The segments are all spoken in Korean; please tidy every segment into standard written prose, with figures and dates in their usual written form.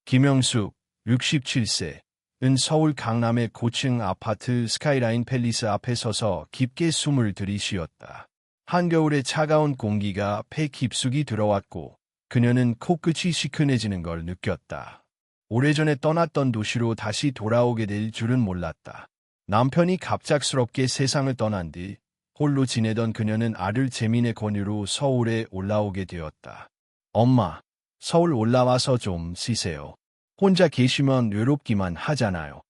김영숙, 67세, 은 서울 강남의 고층 아파트 스카이라인 팰리스 앞에 서서 깊게 숨을 들이쉬었다. 한겨울의 차가운 공기가 폐 깊숙이 들어왔고 그녀는 코끝이 시큰해지는 걸 느꼈다. 오래전에 떠났던 도시로 다시 돌아오게 될 줄은 몰랐다. 남편이 갑작스럽게 세상을 떠난 뒤 홀로 지내던 그녀는 아들 재민의 권유로 서울에 올라오게 되었다. 엄마, 서울 올라와서 좀 쉬세요. 혼자 계시면 외롭기만 하잖아요.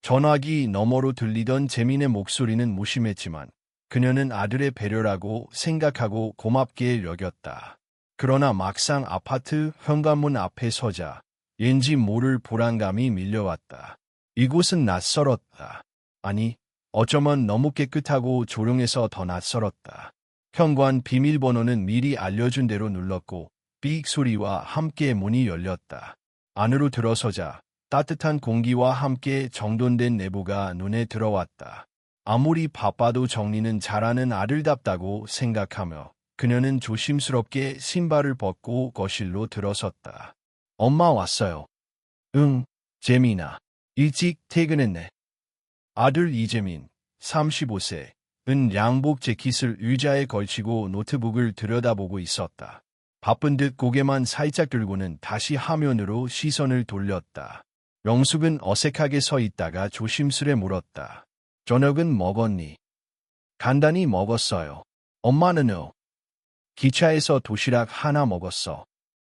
전화기 너머로 들리던 재민의 목소리는 무심했지만 그녀는 아들의 배려라고 생각하고 고맙게 여겼다. 그러나 막상 아파트 현관문 앞에 서자 왠지 모를 불안감이 밀려왔다. 이곳은 낯설었다. 아니, 어쩌면 너무 깨끗하고 조용해서 더 낯설었다. 현관 비밀번호는 미리 알려준 대로 눌렀고 삑 소리와 함께 문이 열렸다. 안으로 들어서자 따뜻한 공기와 함께 정돈된 내부가 눈에 들어왔다. 아무리 바빠도 정리는 잘하는 아들답다고 생각하며 그녀는 조심스럽게 신발을 벗고 거실로 들어섰다. 엄마 왔어요. 응, 재민아. 일찍 퇴근했네. 아들 이재민, 35세, 은 양복 재킷을 의자에 걸치고 노트북을 들여다보고 있었다. 바쁜 듯 고개만 살짝 들고는 다시 화면으로 시선을 돌렸다. 영숙은 어색하게 서 있다가 조심스레 물었다. 저녁은 먹었니? 간단히 먹었어요. 엄마는요? 기차에서 도시락 하나 먹었어.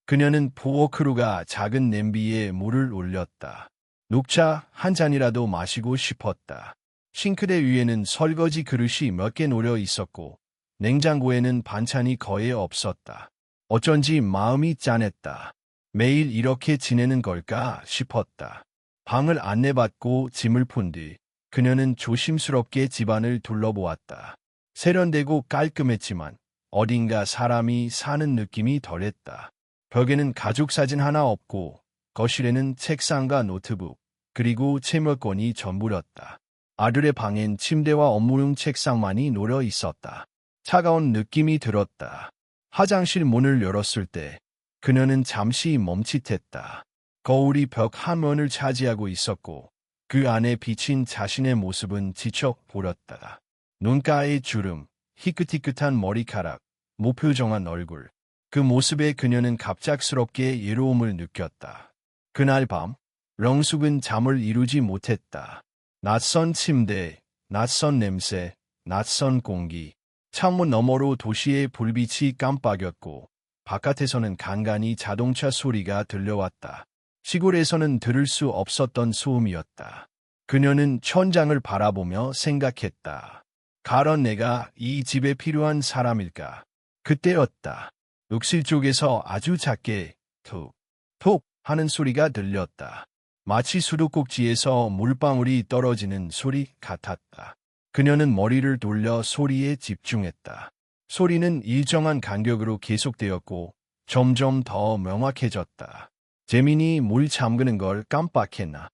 그녀는 포워크루가 작은 냄비에 물을 올렸다. 녹차 한 잔이라도 마시고 싶었다. 싱크대 위에는 설거지 그릇이 몇 개 놓여 있었고 냉장고에는 반찬이 거의 없었다. 어쩐지 마음이 짠했다. 매일 이렇게 지내는 걸까 싶었다. 방을 안내받고 짐을 푼 뒤 그녀는 조심스럽게 집안을 둘러보았다. 세련되고 깔끔했지만 어딘가 사람이 사는 느낌이 덜했다. 벽에는 가족 사진 하나 없고 거실에는 책상과 노트북 그리고 채물권이 전부였다. 아들의 방엔 침대와 업무용 책상만이 놓여 있었다. 차가운 느낌이 들었다. 화장실 문을 열었을 때 그녀는 잠시 멈칫했다. 거울이 벽 한 면을 차지하고 있었고 그 안에 비친 자신의 모습은 지쳐 보였다. 눈가의 주름, 희끗희끗한 머리카락, 무표정한 얼굴. 그 모습에 그녀는 갑작스럽게 외로움을 느꼈다. 그날 밤, 영숙은 잠을 이루지 못했다. 낯선 침대, 낯선 냄새, 낯선 공기. 창문 너머로 도시의 불빛이 깜빡였고 바깥에서는 간간히 자동차 소리가 들려왔다. 시골에서는 들을 수 없었던 소음이었다. 그녀는 천장을 바라보며 생각했다. 가론 내가 이 집에 필요한 사람일까? 그때였다. 욕실 쪽에서 아주 작게 톡, 톡 하는 소리가 들렸다. 마치 수도꼭지에서 물방울이 떨어지는 소리 같았다. 그녀는 머리를 돌려 소리에 집중했다. 소리는 일정한 간격으로 계속되었고 점점 더 명확해졌다. 재민이 물 잠그는 걸 깜빡했나.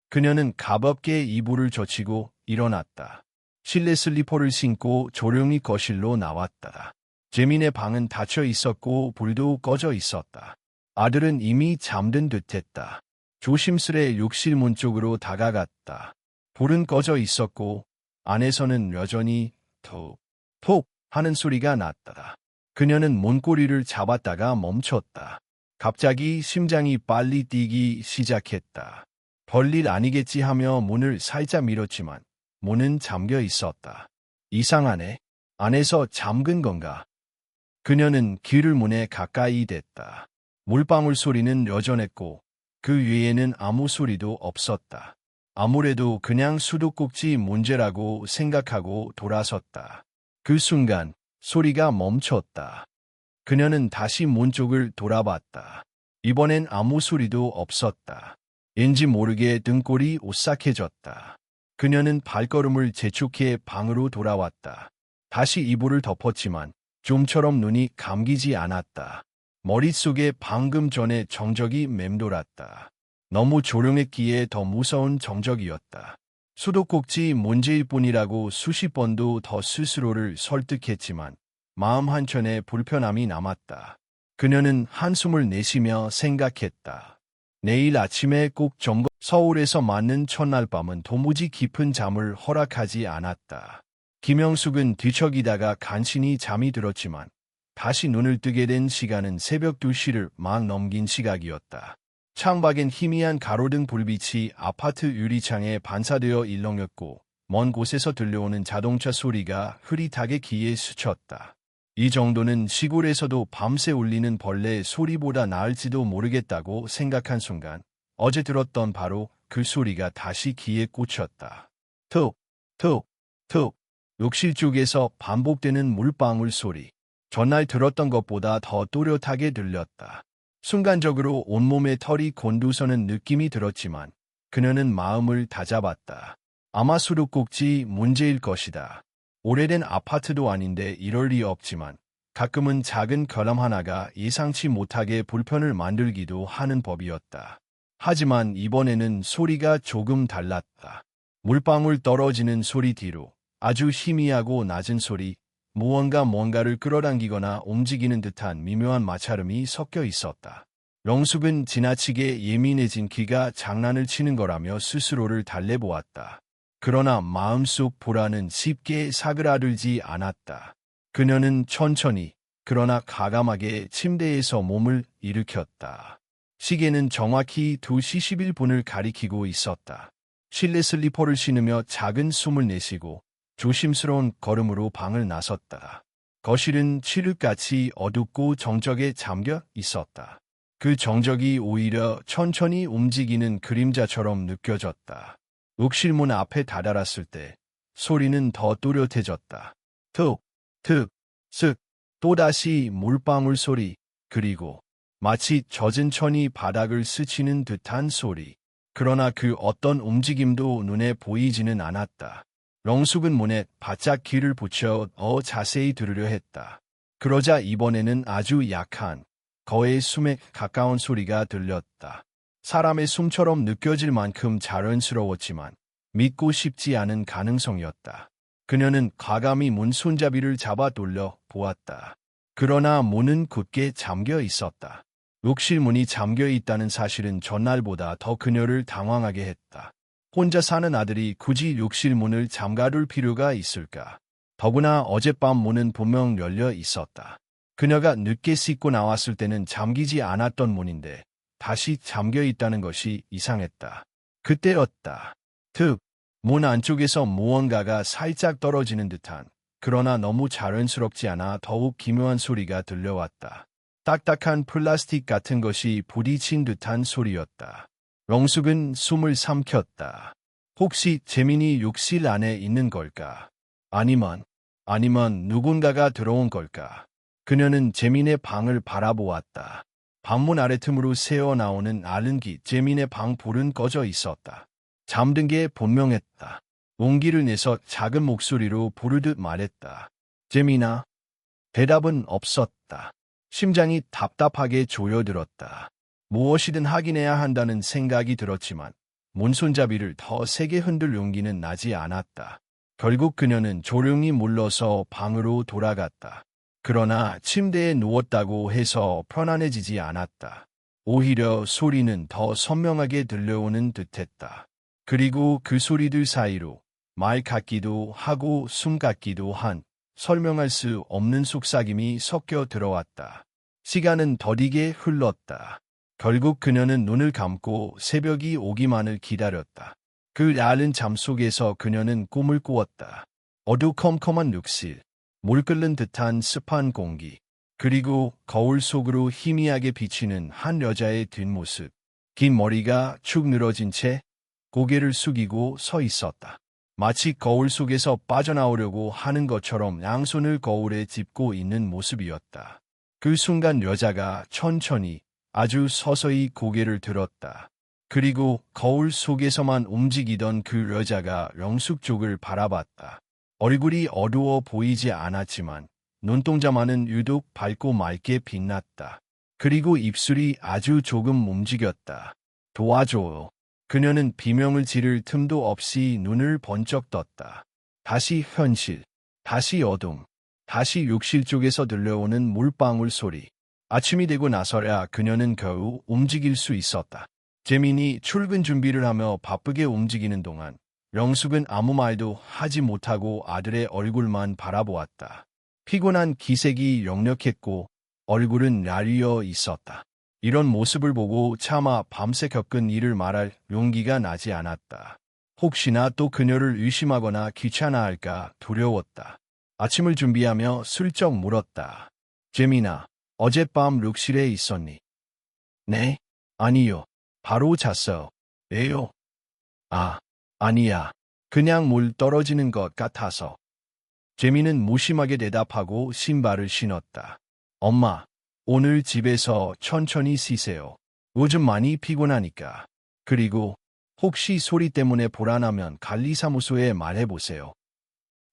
그녀는 가볍게 이불을 젖히고 일어났다. 실내 슬리퍼를 신고 조용히 거실로 나왔다. 재민의 방은 닫혀 있었고 불도 꺼져 있었다. 아들은 이미 잠든 듯했다. 조심스레 욕실 문 쪽으로 다가갔다. 불은 꺼져 있었고 안에서는 여전히 톡, 톡 하는 소리가 났다. 그녀는 문고리를 잡았다가 멈췄다. 갑자기 심장이 빨리 뛰기 시작했다. 별일 아니겠지 하며 문을 살짝 밀었지만 문은 잠겨 있었다. 이상하네. 안에서 잠근 건가? 그녀는 귀를 문에 가까이 댔다. 물방울 소리는 여전했고 그 위에는 아무 소리도 없었다. 아무래도 그냥 수도꼭지 문제라고 생각하고 돌아섰다. 그 순간 소리가 멈췄다. 그녀는 다시 문 쪽을 돌아봤다. 이번엔 아무 소리도 없었다. 왠지 모르게 등골이 오싹해졌다. 그녀는 발걸음을 재촉해 방으로 돌아왔다. 다시 이불을 덮었지만 좀처럼 눈이 감기지 않았다. 머릿속에 방금 전에 정적이 맴돌았다. 너무 조용했기에 더 무서운 정적이었다. 수도꼭지 문제일 뿐이라고 수십 번도 더 스스로를 설득했지만 마음 한켠에 불편함이 남았다. 그녀는 한숨을 내쉬며 생각했다. 내일 아침에 꼭 점검. 서울에서 맞는 첫날 밤은 도무지 깊은 잠을 허락하지 않았다. 김영숙은 뒤척이다가 간신히 잠이 들었지만 다시 눈을 뜨게 된 시간은 새벽 2시를 막 넘긴 시각이었다. 창밖엔 희미한 가로등 불빛이 아파트 유리창에 반사되어 일렁였고 먼 곳에서 들려오는 자동차 소리가 흐릿하게 귀에 스쳤다. 이 정도는 시골에서도 밤새 울리는 벌레 소리보다 나을지도 모르겠다고 생각한 순간 어제 들었던 바로 그 소리가 다시 귀에 꽂혔다. 툭, 툭, 툭. 욕실 쪽에서 반복되는 물방울 소리. 전날 들었던 것보다 더 또렷하게 들렸다. 순간적으로 온몸에 털이 곤두서는 느낌이 들었지만 그녀는 마음을 다잡았다. 아마 수도꼭지 문제일 것이다. 오래된 아파트도 아닌데 이럴 리 없지만 가끔은 작은 결함 하나가 예상치 못하게 불편을 만들기도 하는 법이었다. 하지만 이번에는 소리가 조금 달랐다. 물방울 떨어지는 소리 뒤로 아주 희미하고 낮은 소리, 뭔가를 끌어당기거나 움직이는 듯한 미묘한 마찰음이 섞여 있었다. 영숙은 지나치게 예민해진 귀가 장난을 치는 거라며 스스로를 달래보았다. 그러나 마음속 불안은 쉽게 사그라들지 않았다. 그녀는 천천히 그러나 과감하게 침대에서 몸을 일으켰다. 시계는 정확히 2시 11분을 가리키고 있었다. 실내 슬리퍼를 신으며 작은 숨을 내쉬고 조심스러운 걸음으로 방을 나섰다. 거실은 칠흑같이 어둡고 정적에 잠겨 있었다. 그 정적이 오히려 천천히 움직이는 그림자처럼 느껴졌다. 욕실문 앞에 다다랐을 때 소리는 더 또렷해졌다. 툭, 툭, 쓱, 또다시 물방울 소리, 그리고 마치 젖은 천이 바닥을 스치는 듯한 소리. 그러나 그 어떤 움직임도 눈에 보이지는 않았다. 영숙은 문에 바짝 귀를 붙여 자세히 들으려 했다. 그러자 이번에는 아주 약한, 거의 숨에 가까운 소리가 들렸다. 사람의 숨처럼 느껴질 만큼 자연스러웠지만 믿고 싶지 않은 가능성이었다. 그녀는 과감히 문 손잡이를 잡아 돌려 보았다. 그러나 문은 굳게 잠겨 있었다. 욕실 문이 잠겨 있다는 사실은 전날보다 더 그녀를 당황하게 했다. 혼자 사는 아들이 굳이 욕실 문을 잠가둘 필요가 있을까? 더구나 어젯밤 문은 분명 열려 있었다. 그녀가 늦게 씻고 나왔을 때는 잠기지 않았던 문인데 다시 잠겨 있다는 것이 이상했다. 그때였다. 툭! 문 안쪽에서 무언가가 살짝 떨어지는 듯한, 그러나 너무 자연스럽지 않아 더욱 기묘한 소리가 들려왔다. 딱딱한 플라스틱 같은 것이 부딪힌 듯한 소리였다. 영숙은 숨을 삼켰다. 혹시 재민이 욕실 안에 있는 걸까? 아니면 누군가가 들어온 걸까? 그녀는 재민의 방을 바라보았다. 방문 아래 틈으로 새어나오는 아른기 재민의 방 불은 꺼져 있었다. 잠든 게 분명했다. 용기를 내서 작은 목소리로 부르듯 말했다. 재민아. 대답은 없었다. 심장이 답답하게 조여들었다. 무엇이든 확인해야 한다는 생각이 들었지만 문손잡이를 더 세게 흔들 용기는 나지 않았다. 결국 그녀는 조용히 물러서 방으로 돌아갔다. 그러나 침대에 누웠다고 해서 편안해지지 않았다. 오히려 소리는 더 선명하게 들려오는 듯했다. 그리고 그 소리들 사이로 말 같기도 하고 숨 같기도 한 설명할 수 없는 속삭임이 섞여 들어왔다. 시간은 더디게 흘렀다. 결국 그녀는 눈을 감고 새벽이 오기만을 기다렸다. 그 얇은 잠 속에서 그녀는 꿈을 꾸었다. 어두컴컴한 욕실, 물 끓는 듯한 습한 공기, 그리고 거울 속으로 희미하게 비치는 한 여자의 뒷모습. 긴 머리가 축 늘어진 채 고개를 숙이고 서 있었다. 마치 거울 속에서 빠져나오려고 하는 것처럼 양손을 거울에 짚고 있는 모습이었다. 그 순간 여자가 천천히 아주 서서히 고개를 들었다. 그리고 거울 속에서만 움직이던 그 여자가 영숙 쪽을 바라봤다. 얼굴이 어두워 보이지 않았지만 눈동자만은 유독 밝고 맑게 빛났다. 그리고 입술이 아주 조금 움직였다. 도와줘. 그녀는 비명을 지를 틈도 없이 눈을 번쩍 떴다. 다시 현실, 다시 어둠, 다시 욕실 쪽에서 들려오는 물방울 소리. 아침이 되고 나서야 그녀는 겨우 움직일 수 있었다. 재민이 출근 준비를 하며 바쁘게 움직이는 동안 영숙은 아무 말도 하지 못하고 아들의 얼굴만 바라보았다. 피곤한 기색이 역력했고 얼굴은 야리어 있었다. 이런 모습을 보고 차마 밤새 겪은 일을 말할 용기가 나지 않았다. 혹시나 또 그녀를 의심하거나 귀찮아할까 두려웠다. 아침을 준비하며 슬쩍 물었다. 재민아, 어젯밤 룩실에 있었니? 네? 아니요. 바로 잤어. 왜요? 아, 아니야. 그냥 물 떨어지는 것 같아서. 재민은 무심하게 대답하고 신발을 신었다. 엄마, 오늘 집에서 천천히 쉬세요. 요즘 많이 피곤하니까. 그리고 혹시 소리 때문에 불안하면 관리사무소에 말해보세요.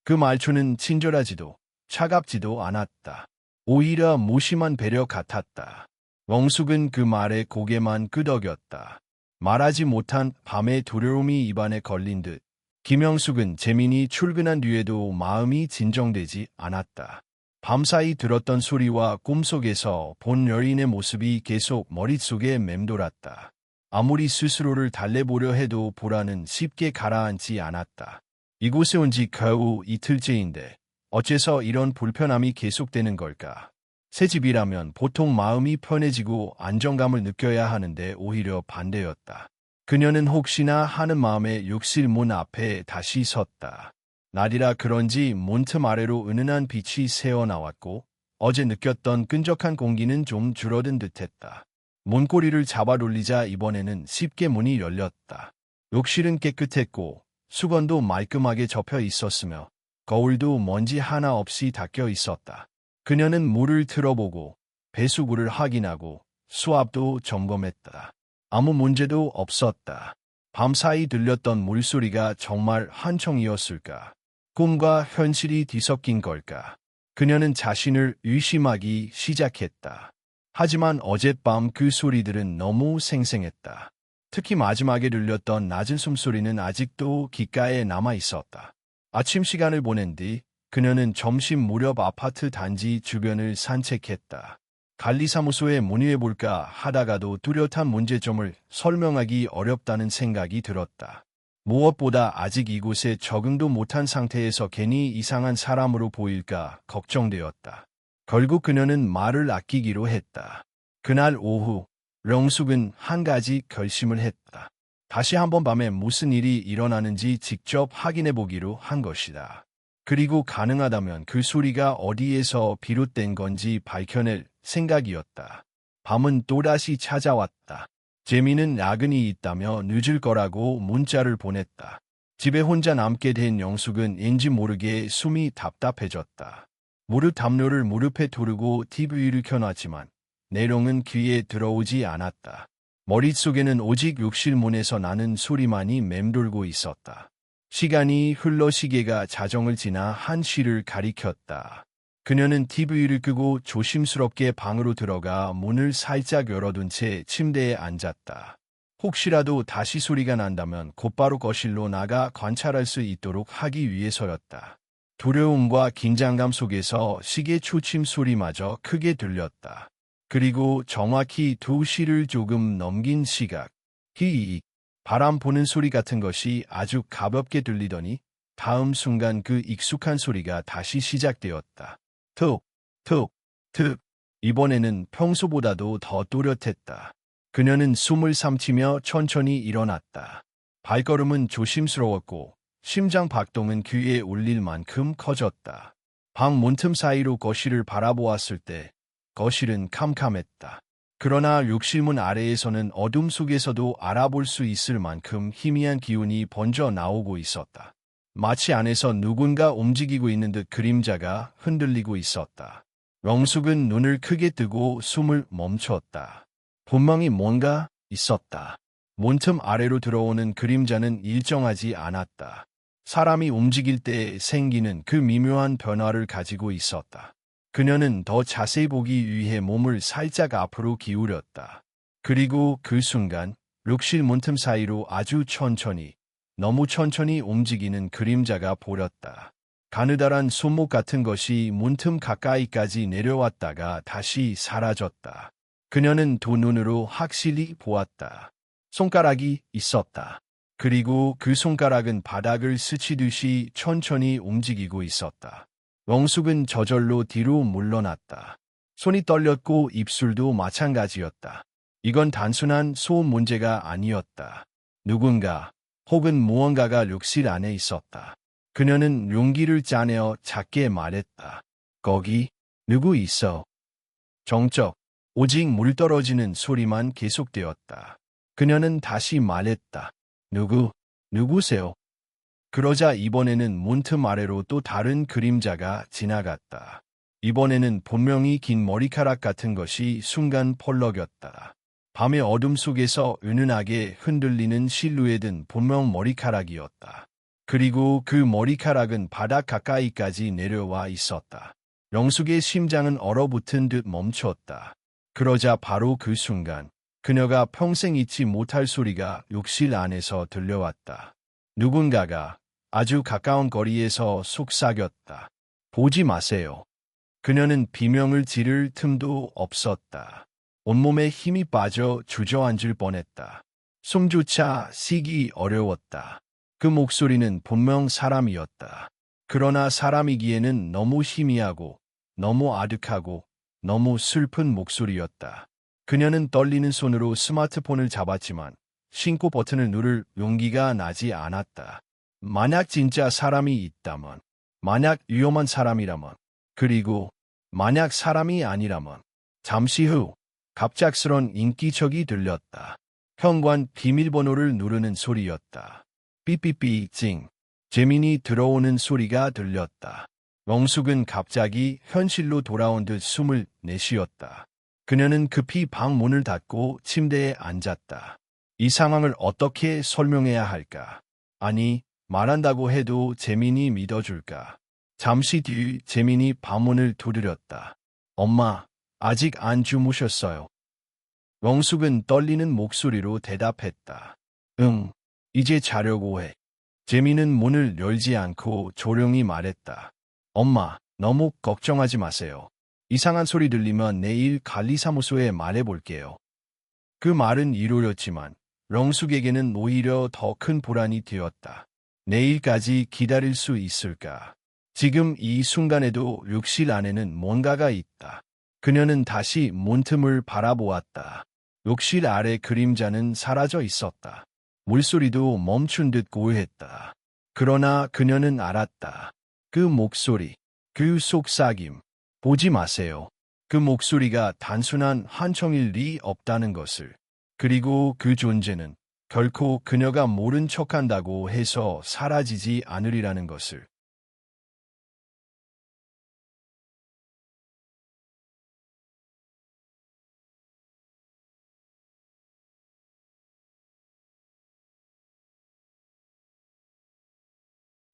그 말투는 친절하지도 차갑지도 않았다. 오히려 무심한 배려 같았다. 영숙은 그 말에 고개만 끄덕였다. 말하지 못한 밤의 두려움이 입안에 걸린 듯 김영숙은 재민이 출근한 뒤에도 마음이 진정되지 않았다. 밤사이 들었던 소리와 꿈속에서 본 여인의 모습이 계속 머릿속에 맴돌았다. 아무리 스스로를 달래보려 해도 불안은 쉽게 가라앉지 않았다. 이곳에 온 지 겨우 이틀째인데 어째서 이런 불편함이 계속되는 걸까? 새 집이라면 보통 마음이 편해지고 안정감을 느껴야 하는데 오히려 반대였다. 그녀는 혹시나 하는 마음에 욕실 문 앞에 다시 섰다. 날이라 그런지 문틈 아래로 은은한 빛이 새어나왔고 어제 느꼈던 끈적한 공기는 좀 줄어든 듯했다. 문고리를 잡아 돌리자 이번에는 쉽게 문이 열렸다. 욕실은 깨끗했고 수건도 말끔하게 접혀 있었으며 거울도 먼지 하나 없이 닦여 있었다. 그녀는 물을 틀어보고 배수구를 확인하고 수압도 점검했다. 아무 문제도 없었다. 밤사이 들렸던 물소리가 정말 한청이었을까? 꿈과 현실이 뒤섞인 걸까? 그녀는 자신을 의심하기 시작했다. 하지만 어젯밤 그 소리들은 너무 생생했다. 특히 마지막에 들렸던 낮은 숨소리는 아직도 귓가에 남아 있었다. 아침 시간을 보낸 뒤 그녀는 점심 무렵 아파트 단지 주변을 산책했다. 관리사무소에 문의해볼까 하다가도 뚜렷한 문제점을 설명하기 어렵다는 생각이 들었다. 무엇보다 아직 이곳에 적응도 못한 상태에서 괜히 이상한 사람으로 보일까 걱정되었다. 결국 그녀는 말을 아끼기로 했다. 그날 오후 영숙은 한 가지 결심을 했다. 다시 한번 밤에 무슨 일이 일어나는지 직접 확인해보기로 한 것이다. 그리고 가능하다면 그 소리가 어디에서 비롯된 건지 밝혀낼 생각이었다. 밤은 또다시 찾아왔다. 재민은 야근이 있다며 늦을 거라고 문자를 보냈다. 집에 혼자 남게 된 영숙은 왠지 모르게 숨이 답답해졌다. 무릎 담요를 무릎에 두르고 TV를 켜놨지만 내용은 귀에 들어오지 않았다. 머릿속에는 오직 욕실 문에서 나는 소리만이 맴돌고 있었다. 시간이 흘러 시계가 자정을 지나 1시를 가리켰다. 그녀는 TV를 끄고 조심스럽게 방으로 들어가 문을 살짝 열어둔 채 침대에 앉았다. 혹시라도 다시 소리가 난다면 곧바로 거실로 나가 관찰할 수 있도록 하기 위해서였다. 두려움과 긴장감 속에서 시계 초침 소리마저 크게 들렸다. 그리고 정확히 2시를 조금 넘긴 시각. 히익. 바람 부는 소리 같은 것이 아주 가볍게 들리더니 다음 순간 그 익숙한 소리가 다시 시작되었다. 툭, 툭, 툭. 이번에는 평소보다도 더 또렷했다. 그녀는 숨을 삼키며 천천히 일어났다. 발걸음은 조심스러웠고 심장 박동은 귀에 울릴 만큼 커졌다. 방 문틈 사이로 거실을 바라보았을 때 거실은 캄캄했다. 그러나 욕실문 아래에서는 어둠 속에서도 알아볼 수 있을 만큼 희미한 기운이 번져 나오고 있었다. 마치 안에서 누군가 움직이고 있는 듯 그림자가 흔들리고 있었다. 영숙은 눈을 크게 뜨고 숨을 멈췄다. 분명히 뭔가 있었다. 문틈 아래로 들어오는 그림자는 일정하지 않았다. 사람이 움직일 때 생기는 그 미묘한 변화를 가지고 있었다. 그녀는 더 자세히 보기 위해 몸을 살짝 앞으로 기울였다. 그리고 그 순간 욕실 문틈 사이로 아주 천천히, 너무 천천히 움직이는 그림자가 보였다. 가느다란 손목 같은 것이 문틈 가까이까지 내려왔다가 다시 사라졌다. 그녀는 두 눈으로 확실히 보았다. 손가락이 있었다. 그리고 그 손가락은 바닥을 스치듯이 천천히 움직이고 있었다. 영숙은 저절로 뒤로 물러났다. 손이 떨렸고 입술도 마찬가지였다. 이건 단순한 소음 문제가 아니었다. 누군가 혹은 무언가가 욕실 안에 있었다. 그녀는 용기를 짜내어 작게 말했다. 거기 누구 있어? 정적, 오직 물 떨어지는 소리만 계속되었다. 그녀는 다시 말했다. 누구세요? 그러자 이번에는 문틈 아래로 또 다른 그림자가 지나갔다. 이번에는 분명히 긴 머리카락 같은 것이 순간 펄럭였다. 밤의 어둠 속에서 은은하게 흔들리는 실루엣은 분명 머리카락이었다. 그리고 그 머리카락은 바닥 가까이까지 내려와 있었다. 영숙의 심장은 얼어붙은 듯 멈췄다. 그러자 바로 그 순간 그녀가 평생 잊지 못할 소리가 욕실 안에서 들려왔다. 누군가가 아주 가까운 거리에서 속삭였다. 보지 마세요. 그녀는 비명을 지를 틈도 없었다. 온몸에 힘이 빠져 주저앉을 뻔했다. 숨조차 쉬기 어려웠다. 그 목소리는 분명 사람이었다. 그러나 사람이기에는 너무 희미하고 너무 아득하고 너무 슬픈 목소리였다. 그녀는 떨리는 손으로 스마트폰을 잡았지만 신고 버튼을 누를 용기가 나지 않았다. 만약 진짜 사람이 있다면, 만약 위험한 사람이라면, 그리고 만약 사람이 아니라면. 잠시 후 갑작스런 인기척이 들렸다. 현관 비밀번호를 누르는 소리였다. 삐삐삐 찡. 재민이 들어오는 소리가 들렸다. 영숙은 갑자기 현실로 돌아온 듯 숨을 내쉬었다. 그녀는 급히 방 문을 닫고 침대에 앉았다. 이 상황을 어떻게 설명해야 할까? 아니, 말한다고 해도 재민이 믿어줄까? 잠시 뒤 재민이 방문을 두드렸다. 엄마, 아직 안 주무셨어요. 영숙은 떨리는 목소리로 대답했다. 응, 이제 자려고 해. 재민은 문을 열지 않고 조용히 말했다. 엄마, 너무 걱정하지 마세요. 이상한 소리 들리면 내일 관리사무소에 말해볼게요. 그 말은 이루어졌지만 영숙에게는 오히려 더 큰 불안이 되었다. 내일까지 기다릴 수 있을까? 지금 이 순간에도 욕실 안에는 뭔가가 있다. 그녀는 다시 문틈을 바라보았다. 욕실 아래 그림자는 사라져 있었다. 물소리도 멈춘 듯 고요했다. 그러나 그녀는 알았다. 그 목소리, 그 속삭임, 보지 마세요. 그 목소리가 단순한 한청일 리 없다는 것을. 그리고 그 존재는 결코 그녀가 모른 척한다고 해서 사라지지 않으리라는 것을.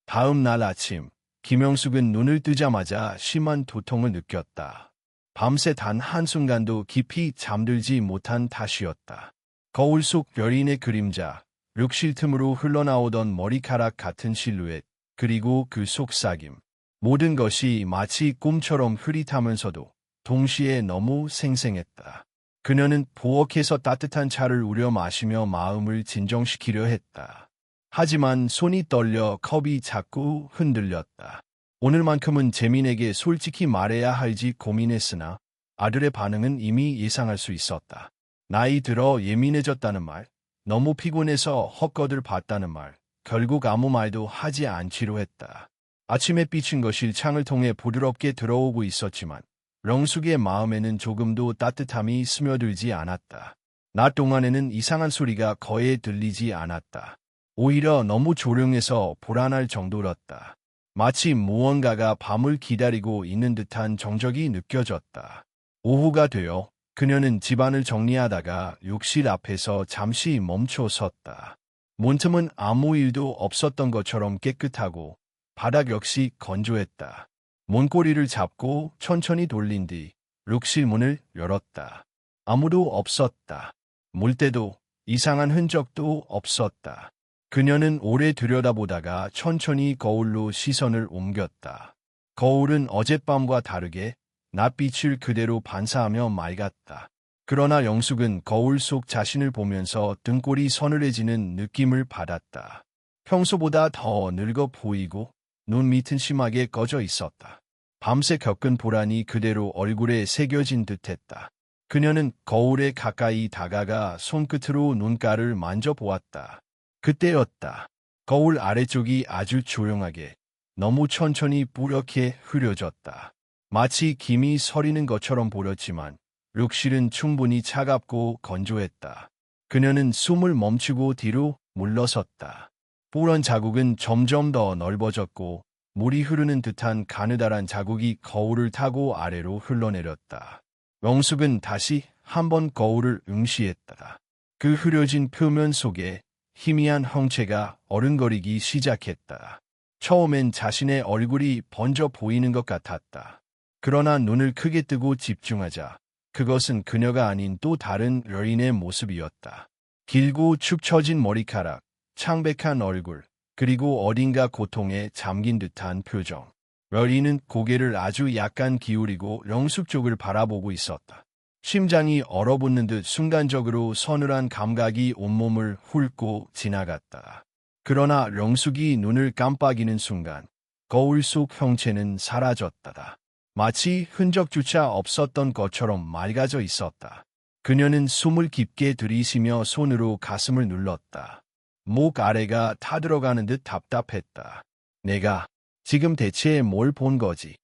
다음 날 아침, 김영숙은 눈을 뜨자마자 심한 두통을 느꼈다. 밤새 단 한순간도 깊이 잠들지 못한 탓이었다. 거울 속 별인의 그림자, 욕실 틈으로 흘러나오던 머리카락 같은 실루엣, 그리고 그 속삭임. 모든 것이 마치 꿈처럼 흐릿하면서도 동시에 너무 생생했다. 그녀는 부엌에서 따뜻한 차를 우려 마시며 마음을 진정시키려 했다. 하지만 손이 떨려 컵이 자꾸 흔들렸다. 오늘만큼은 재민에게 솔직히 말해야 할지 고민했으나 아들의 반응은 이미 예상할 수 있었다. 나이 들어 예민해졌다는 말, 너무 피곤해서 헛것을 봤다는 말, 결국 아무 말도 하지 않기로 했다. 아침에 비친 것이 창을 통해 부드럽게 들어오고 있었지만 영숙의 마음에는 조금도 따뜻함이 스며들지 않았다. 낮 동안에는 이상한 소리가 거의 들리지 않았다. 오히려 너무 조용해서 불안할 정도였다. 마치 무언가가 밤을 기다리고 있는 듯한 정적이 느껴졌다. 오후가 되어 그녀는 집안을 정리하다가 욕실 앞에서 잠시 멈춰 섰다. 문틈은 아무 일도 없었던 것처럼 깨끗하고 바닥 역시 건조했다. 문고리를 잡고 천천히 돌린 뒤 욕실 문을 열었다. 아무도 없었다. 물때도 이상한 흔적도 없었다. 그녀는 오래 들여다보다가 천천히 거울로 시선을 옮겼다. 거울은 어젯밤과 다르게 낯빛을 그대로 반사하며 맑았다. 그러나 영숙은 거울 속 자신을 보면서 등골이 서늘해지는 느낌을 받았다. 평소보다 더 늙어 보이고 눈 밑은 심하게 꺼져 있었다. 밤새 겪은 보란이 그대로 얼굴에 새겨진 듯했다. 그녀는 거울에 가까이 다가가 손끝으로 눈가를 만져보았다. 그때였다. 거울 아래쪽이 아주 조용하게, 너무 천천히 뿌옇게 흐려졌다. 마치 김이 서리는 것처럼 보였지만 욕실은 충분히 차갑고 건조했다. 그녀는 숨을 멈추고 뒤로 물러섰다. 뽀란 자국은 점점 더 넓어졌고 물이 흐르는 듯한 가느다란 자국이 거울을 타고 아래로 흘러내렸다. 영숙은 다시 한번 거울을 응시했다. 그 흐려진 표면 속에 희미한 형체가 어른거리기 시작했다. 처음엔 자신의 얼굴이 번져 보이는 것 같았다. 그러나 눈을 크게 뜨고 집중하자 그것은 그녀가 아닌 또 다른 여인의 모습이었다. 길고 축 처진 머리카락, 창백한 얼굴, 그리고 어딘가 고통에 잠긴 듯한 표정. 여인은 고개를 아주 약간 기울이고 영숙 쪽을 바라보고 있었다. 심장이 얼어붙는 듯 순간적으로 서늘한 감각이 온몸을 훑고 지나갔다. 그러나 영숙이 눈을 깜빡이는 순간 거울 속 형체는 사라졌다. 마치 흔적조차 없었던 것처럼 맑아져 있었다. 그녀는 숨을 깊게 들이쉬며 손으로 가슴을 눌렀다. 목 아래가 타들어가는 듯 답답했다. 내가 지금 대체 뭘 본 거지?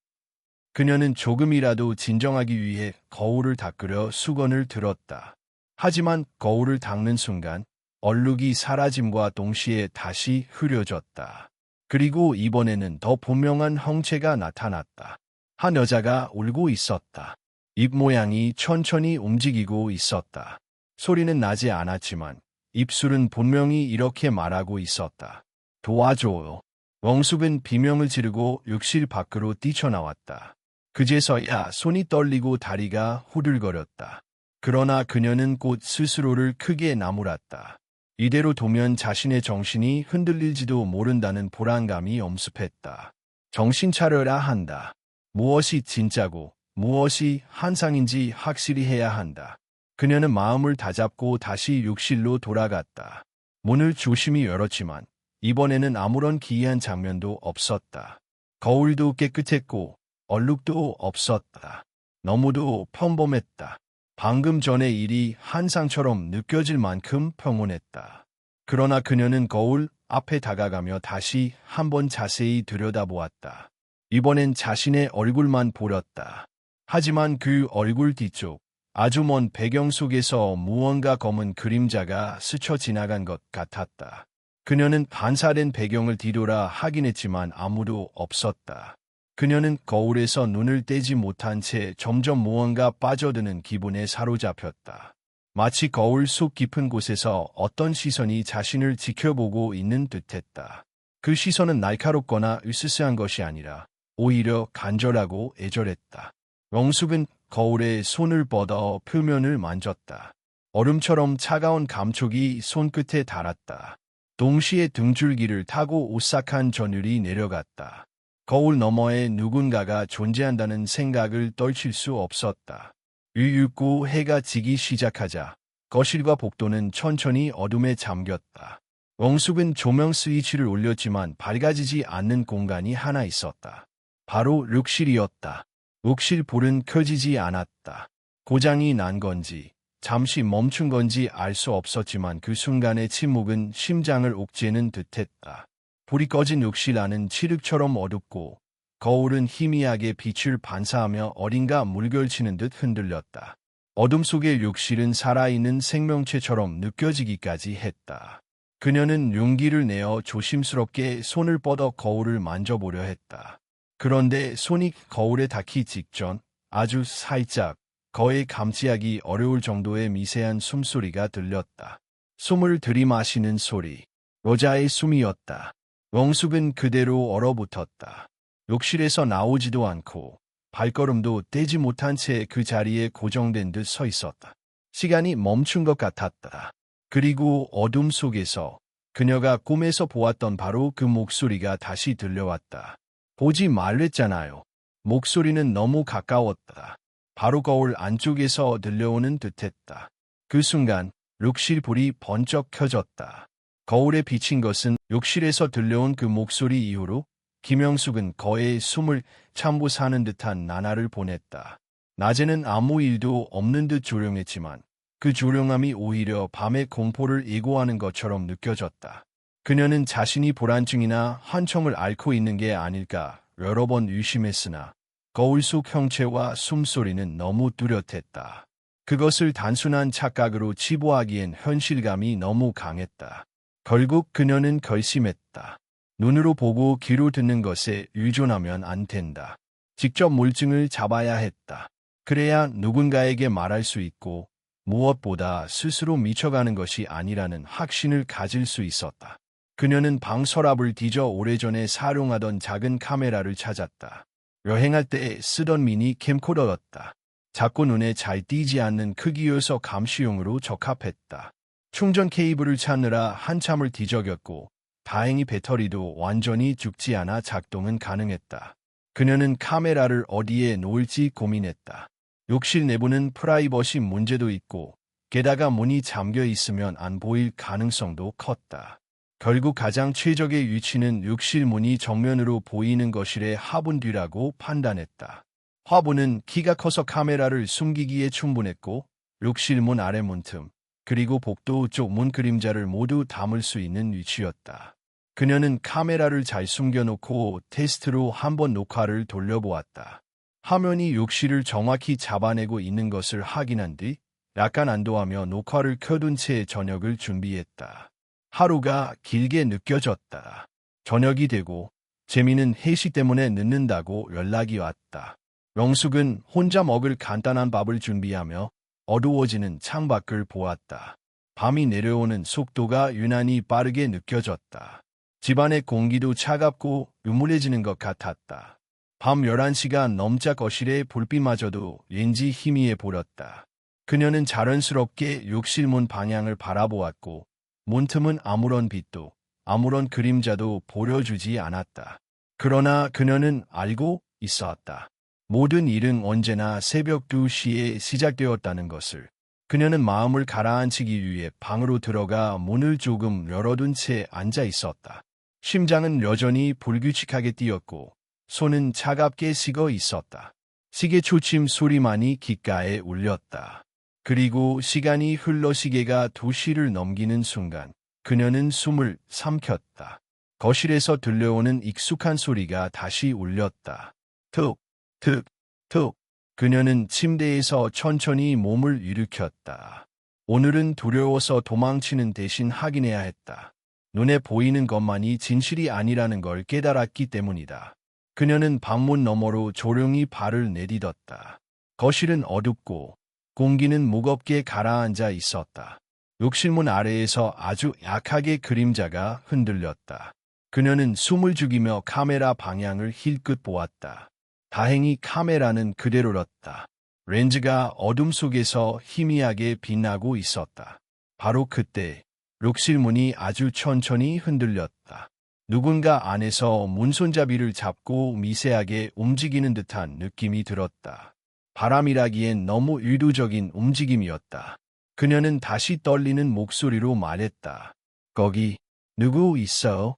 그녀는 조금이라도 진정하기 위해 거울을 닦으려 수건을 들었다. 하지만 거울을 닦는 순간 얼룩이 사라짐과 동시에 다시 흐려졌다. 그리고 이번에는 더 분명한 형체가 나타났다. 한 여자가 울고 있었다. 입 모양이 천천히 움직이고 있었다. 소리는 나지 않았지만 입술은 분명히 이렇게 말하고 있었다. 도와줘요. 영숙은 비명을 지르고 욕실 밖으로 뛰쳐나왔다. 그제서야 손이 떨리고 다리가 후들거렸다. 그러나 그녀는 곧 스스로를 크게 나무랐다. 이대로 두면 자신의 정신이 흔들릴지도 모른다는 불안감이 엄습했다. 정신 차려야 한다. 무엇이 진짜고 무엇이 환상인지 확실히 해야 한다. 그녀는 마음을 다잡고 다시 욕실로 돌아갔다. 문을 조심히 열었지만 이번에는 아무런 기이한 장면도 없었다. 거울도 깨끗했고 얼룩도 없었다. 너무도 평범했다. 방금 전의 일이 환상처럼 느껴질 만큼 평온했다. 그러나 그녀는 거울 앞에 다가가며 다시 한번 자세히 들여다보았다. 이번엔 자신의 얼굴만 보렸다. 하지만 그 얼굴 뒤쪽 아주 먼 배경 속에서 무언가 검은 그림자가 스쳐 지나간 것 같았다. 그녀는 반사된 배경을 뒤돌아 확인했지만 아무도 없었다. 그녀는 거울에서 눈을 떼지 못한 채 점점 무언가 빠져드는 기분에 사로잡혔다. 마치 거울 속 깊은 곳에서 어떤 시선이 자신을 지켜보고 있는 듯했다. 그 시선은 날카롭거나 으스스한 것이 아니라 오히려 간절하고 애절했다. 영숙은 거울에 손을 뻗어 표면을 만졌다. 얼음처럼 차가운 감촉이 손끝에 닿았다. 동시에 등줄기를 타고 오싹한 전율이 내려갔다. 거울 너머에 누군가가 존재한다는 생각을 떨칠 수 없었다. 유유고 해가 지기 시작하자 거실과 복도는 천천히 어둠에 잠겼다. 영숙은 조명 스위치를 올렸지만 밝아지지 않는 공간이 하나 있었다. 바로 욕실이었다. 욕실 불은 켜지지 않았다. 고장이 난 건지 잠시 멈춘 건지 알 수 없었지만 그 순간의 침묵은 심장을 옥죄는 듯했다. 불이 꺼진 욕실 안은 칠흑처럼 어둡고 거울은 희미하게 빛을 반사하며 어딘가 물결치는 듯 흔들렸다. 어둠 속의 욕실은 살아있는 생명체처럼 느껴지기까지 했다. 그녀는 용기를 내어 조심스럽게 손을 뻗어 거울을 만져보려 했다. 그런데 손이 거울에 닿기 직전 아주 살짝 거의 감지하기 어려울 정도의 미세한 숨소리가 들렸다. 숨을 들이마시는 소리. 여자의 숨이었다. 영숙은 그대로 얼어붙었다. 욕실에서 나오지도 않고 발걸음도 떼지 못한 채 그 자리에 고정된 듯 서 있었다. 시간이 멈춘 것 같았다. 그리고 어둠 속에서 그녀가 꿈에서 보았던 바로 그 목소리가 다시 들려왔다. 보지 말랬잖아요. 목소리는 너무 가까웠다. 바로 거울 안쪽에서 들려오는 듯했다. 그 순간 욕실 불이 번쩍 켜졌다. 거울에 비친 것은 욕실에서 들려온 그 목소리 이후로 김영숙은 거의 숨을 참고 사는 듯한 나날을 보냈다. 낮에는 아무 일도 없는 듯 조용했지만 그 조용함이 오히려 밤의 공포를 예고하는 것처럼 느껴졌다. 그녀는 자신이 불안증이나 환청을 앓고 있는 게 아닐까 여러 번 의심했으나 거울 속 형체와 숨소리는 너무 뚜렷했다. 그것을 단순한 착각으로 치부하기엔 현실감이 너무 강했다. 결국 그녀는 결심했다. 눈으로 보고 귀로 듣는 것에 의존하면 안 된다. 직접 물증을 잡아야 했다. 그래야 누군가에게 말할 수 있고 무엇보다 스스로 미쳐가는 것이 아니라는 확신을 가질 수 있었다. 그녀는 방 서랍을 뒤져 오래전에 사용하던 작은 카메라를 찾았다. 여행할 때 쓰던 미니 캠코더였다. 작고 눈에 잘 띄지 않는 크기여서 감시용으로 적합했다. 충전 케이블을 찾느라 한참을 뒤적였고 다행히 배터리도 완전히 죽지 않아 작동은 가능했다. 그녀는 카메라를 어디에 놓을지 고민했다. 욕실 내부는 프라이버시 문제도 있고 게다가 문이 잠겨 있으면 안 보일 가능성도 컸다. 결국 가장 최적의 위치는 욕실 문이 정면으로 보이는 거실의 화분 뒤라고 판단했다. 화분은 키가 커서 카메라를 숨기기에 충분했고 욕실 문 아래 문틈, 그리고 복도 쪽 문 그림자를 모두 담을 수 있는 위치였다. 그녀는 카메라를 잘 숨겨놓고 테스트로 한번 녹화를 돌려보았다. 화면이 욕실을 정확히 잡아내고 있는 것을 확인한 뒤 약간 안도하며 녹화를 켜둔 채 저녁을 준비했다. 하루가 길게 느껴졌다. 저녁이 되고 재미는 회식 때문에 늦는다고 연락이 왔다. 영숙은 혼자 먹을 간단한 밥을 준비하며 어두워지는 창밖을 보았다. 밤이 내려오는 속도가 유난히 빠르게 느껴졌다. 집안의 공기도 차갑고 음울해지는 것 같았다. 밤 11시가 넘자 거실의 불빛마저도 왠지 희미해 보였다. 그녀는 자연스럽게 욕실 문 방향을 바라보았고 문틈은 아무런 빛도 아무런 그림자도 보여주지 않았다. 그러나 그녀는 알고 있었다. 모든 일은 언제나 새벽 2시에 시작되었다는 것을. 그녀는 마음을 가라앉히기 위해 방으로 들어가 문을 조금 열어둔 채 앉아 있었다. 심장은 여전히 불규칙하게 뛰었고 손은 차갑게 식어 있었다. 시계 초침 소리만이 귓가에 울렸다. 그리고 시간이 흘러 시계가 2시를 넘기는 순간 그녀는 숨을 삼켰다. 거실에서 들려오는 익숙한 소리가 다시 울렸다. 툭, 툭, 툭. 그녀는 침대에서 천천히 몸을 일으켰다. 오늘은 두려워서 도망치는 대신 확인해야 했다. 눈에 보이는 것만이 진실이 아니라는 걸 깨달았기 때문이다. 그녀는 방문 너머로 조용히 발을 내딛었다. 거실은 어둡고 공기는 무겁게 가라앉아 있었다. 욕실문 아래에서 아주 약하게 그림자가 흔들렸다. 그녀는 숨을 죽이며 카메라 방향을 힐끗 보았다. 다행히 카메라는 그대로였다. 렌즈가 어둠 속에서 희미하게 빛나고 있었다. 바로 그때 욕실 문이 아주 천천히 흔들렸다. 누군가 안에서 문손잡이를 잡고 미세하게 움직이는 듯한 느낌이 들었다. 바람이라기엔 너무 의도적인 움직임이었다. 그녀는 다시 떨리는 목소리로 말했다. 거기 누구 있어?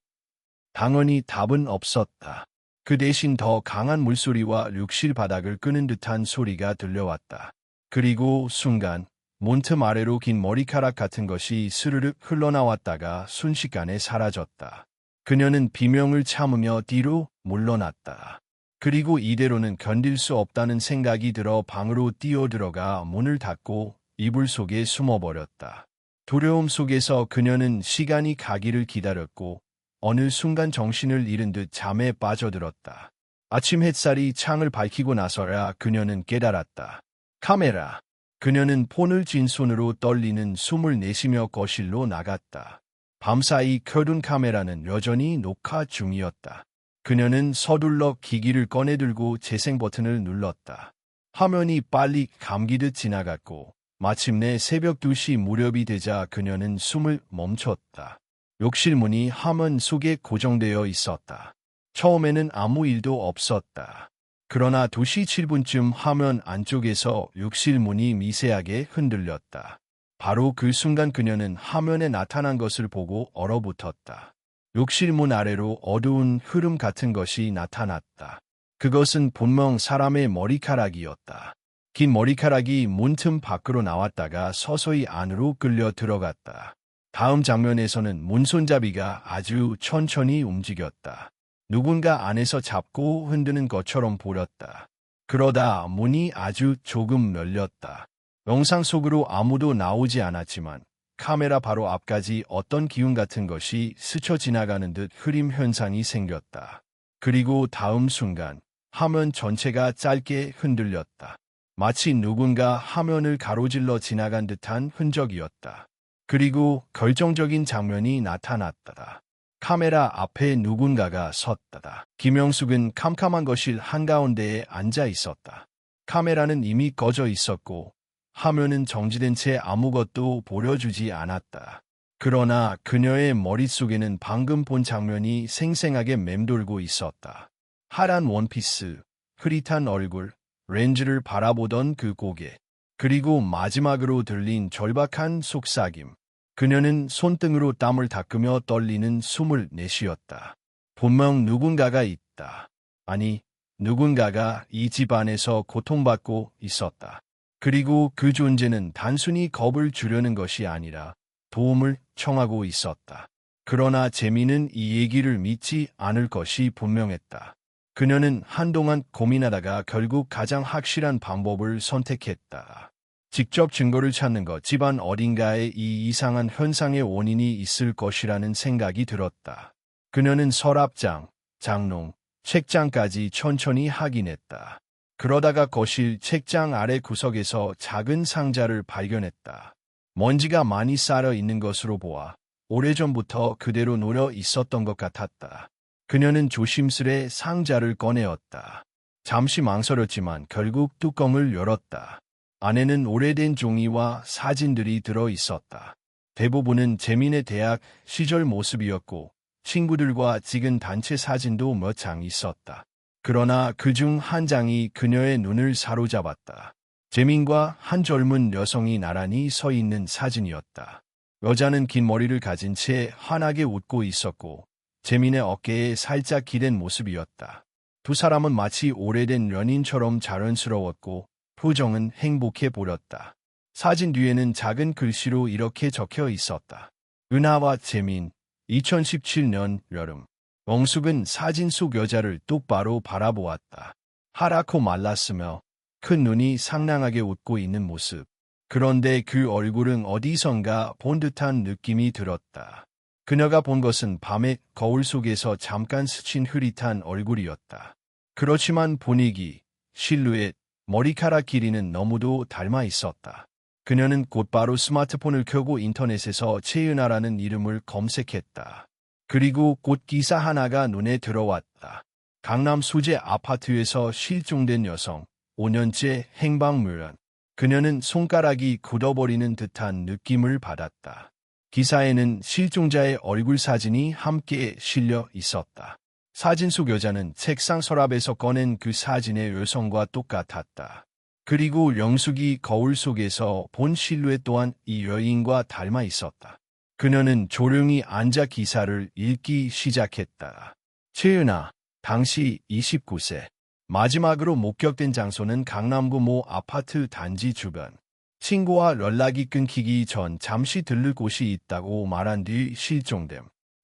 당연히 답은 없었다. 그 대신 더 강한 물소리와 욕실 바닥을 끄는 듯한 소리가 들려왔다. 그리고 순간 문틈 아래로 긴 머리카락 같은 것이 스르륵 흘러나왔다가 순식간에 사라졌다. 그녀는 비명을 참으며 뒤로 물러났다. 그리고 이대로는 견딜 수 없다는 생각이 들어 방으로 뛰어들어가 문을 닫고 이불 속에 숨어버렸다. 두려움 속에서 그녀는 시간이 가기를 기다렸고 어느 순간 정신을 잃은 듯 잠에 빠져들었다. 아침 햇살이 창을 밝히고 나서야 그녀는 깨달았다. 카메라. 그녀는 폰을 쥔 손으로 떨리는 숨을 내쉬며 거실로 나갔다. 밤사이 켜둔 카메라는 여전히 녹화 중이었다. 그녀는 서둘러 기기를 꺼내들고 재생 버튼을 눌렀다. 화면이 빨리 감기듯 지나갔고 마침내 새벽 2시 무렵이 되자 그녀는 숨을 멈췄다. 욕실 문이 화면 속에 고정되어 있었다. 처음에는 아무 일도 없었다. 그러나 2시 7분쯤 화면 안쪽에서 욕실 문이 미세하게 흔들렸다. 바로 그 순간 그녀는 화면에 나타난 것을 보고 얼어붙었다. 욕실 문 아래로 어두운 흐름 같은 것이 나타났다. 그것은 분명 사람의 머리카락이었다. 긴 머리카락이 문틈 밖으로 나왔다가 서서히 안으로 끌려 들어갔다. 다음 장면에서는 문손잡이가 아주 천천히 움직였다. 누군가 안에서 잡고 흔드는 것처럼 보였다. 그러다 문이 아주 조금 열렸다. 영상 속으로 아무도 나오지 않았지만 카메라 바로 앞까지 어떤 기운 같은 것이 스쳐 지나가는 듯 흐림 현상이 생겼다. 그리고 다음 순간 화면 전체가 짧게 흔들렸다. 마치 누군가 화면을 가로질러 지나간 듯한 흔적이었다. 그리고 결정적인 장면이 나타났다. 카메라 앞에 누군가가 섰다. 김영숙은 캄캄한 거실 한가운데에 앉아 있었다. 카메라는 이미 꺼져 있었고 화면은 정지된 채 아무것도 보여주지 않았다. 그러나 그녀의 머릿속에는 방금 본 장면이 생생하게 맴돌고 있었다. 하얀 원피스, 흐릿한 얼굴, 렌즈를 바라보던 그 고개, 그리고 마지막으로 들린 절박한 속삭임. 그녀는 손등으로 땀을 닦으며 떨리는 숨을 내쉬었다. 분명 누군가가 있다. 아니, 누군가가 이 집 안에서 고통받고 있었다. 그리고 그 존재는 단순히 겁을 주려는 것이 아니라 도움을 청하고 있었다. 그러나 재미는 이 얘기를 믿지 않을 것이 분명했다. 그녀는 한동안 고민하다가 결국 가장 확실한 방법을 선택했다. 직접 증거를 찾는 것, 집안 어딘가에 이 이상한 현상의 원인이 있을 것이라는 생각이 들었다. 그녀는 서랍장, 장롱, 책장까지 천천히 확인했다. 그러다가 거실 책장 아래 구석에서 작은 상자를 발견했다. 먼지가 많이 쌓여 있는 것으로 보아 오래전부터 그대로 놓여 있었던 것 같았다. 그녀는 조심스레 상자를 꺼내었다. 잠시 망설였지만 결국 뚜껑을 열었다. 안에는 오래된 종이와 사진들이 들어 있었다. 대부분은 재민의 대학 시절 모습이었고 친구들과 찍은 단체 사진도 몇 장 있었다. 그러나 그중 한 장이 그녀의 눈을 사로잡았다. 재민과 한 젊은 여성이 나란히 서 있는 사진이었다. 여자는 긴 머리를 가진 채 환하게 웃고 있었고 재민의 어깨에 살짝 기댄 모습이었다. 두 사람은 마치 오래된 연인처럼 자연스러웠고 표정은 행복해 보였다. 사진 뒤에는 작은 글씨로 이렇게 적혀 있었다. 은하와 재민, 2017년 여름. 영숙은 사진 속 여자를 똑바로 바라보았다. 하얗고 말랐으며 큰 눈이 상냥하게 웃고 있는 모습. 그런데 그 얼굴은 어디선가 본 듯한 느낌이 들었다. 그녀가 본 것은 밤의 거울 속에서 잠깐 스친 흐릿한 얼굴이었다. 그렇지만 분위기, 실루엣, 머리카락 길이는 너무도 닮아 있었다. 그녀는 곧바로 스마트폰을 켜고 인터넷에서 최은하라는 이름을 검색했다. 그리고 곧 기사 하나가 눈에 들어왔다. 강남 수제 아파트에서 실종된 여성, 5년째 행방불명. 그녀는 손가락이 굳어버리는 듯한 느낌을 받았다. 기사에는 실종자의 얼굴 사진이 함께 실려 있었다. 사진 속 여자는 책상 서랍에서 꺼낸 그 사진의 여성과 똑같았다. 그리고 영숙이 거울 속에서 본 실루엣 또한 이 여인과 닮아 있었다. 그녀는 조용히 앉아 기사를 읽기 시작했다. 최은하, 당시 29세. 마지막으로 목격된 장소는 강남구 모 아파트 단지 주변. 친구와 연락이 끊기기 전 잠시 들를 곳이 있다고 말한 뒤 실종됨.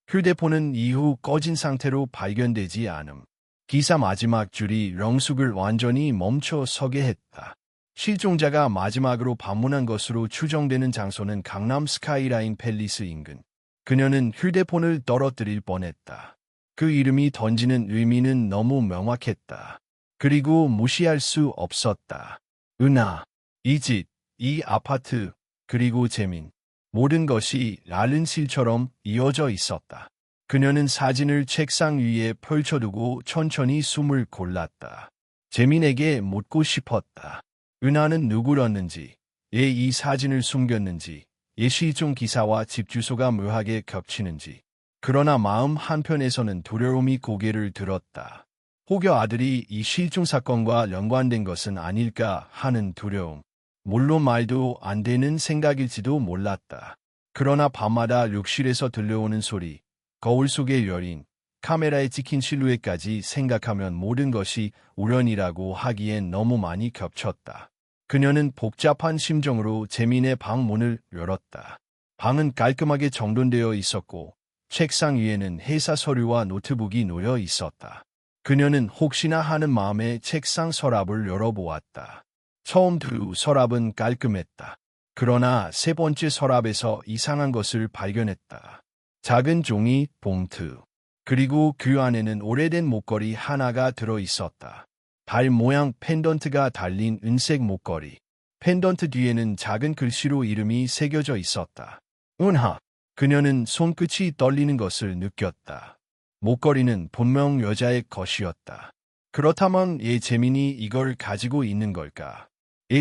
휴대폰은 이후 꺼진 상태로 발견되지 않음. 기사 마지막 줄이 영숙을 완전히 멈춰 서게 했다. 실종자가 마지막으로 방문한 것으로 추정되는 장소는 강남 스카이라인 팰리스 인근. 그녀는 휴대폰을 떨어뜨릴 뻔했다. 그 이름이 던지는 의미는 너무 명확했다. 그리고 무시할 수 없었다. 은하, 이 집, 이 아파트, 그리고 재민. 모든 것이 앓은 실처럼 이어져 있었다. 그녀는 사진을 책상 위에 펼쳐두고 천천히 숨을 골랐다. 재민에게 묻고 싶었다. 은하는 누구였는지, 왜 이 사진을 숨겼는지, 왜 실종 기사와 집 주소가 묘하게 겹치는지. 그러나 마음 한편에서는 두려움이 고개를 들었다. 혹여 아들이 이 실종 사건과 연관된 것은 아닐까 하는 두려움. 물론 말도 안 되는 생각일지도 몰랐다. 그러나 밤마다 욕실에서 들려오는 소리, 거울 속의 여린, 카메라에 찍힌 실루엣까지 생각하면 모든 것이 우연이라고 하기엔 너무 많이 겹쳤다. 그녀는 복잡한 심정으로 재민의 방 문을 열었다. 방은 깔끔하게 정돈되어 있었고 책상 위에는 회사 서류와 노트북이 놓여 있었다. 그녀는 혹시나 하는 마음에 책상 서랍을 열어보았다. 처음 두 서랍은 깔끔했다. 그러나 세 번째 서랍에서 이상한 것을 발견했다. 작은 종이 봉투. 그리고 그 안에는 오래된 목걸이 하나가 들어 있었다. 달 모양 펜던트가 달린 은색 목걸이. 펜던트 뒤에는 작은 글씨로 이름이 새겨져 있었다. 은하. 그녀는 손끝이 떨리는 것을 느꼈다. 목걸이는 분명 여자의 것이었다. 그렇다면 재민이 이걸 가지고 있는 걸까?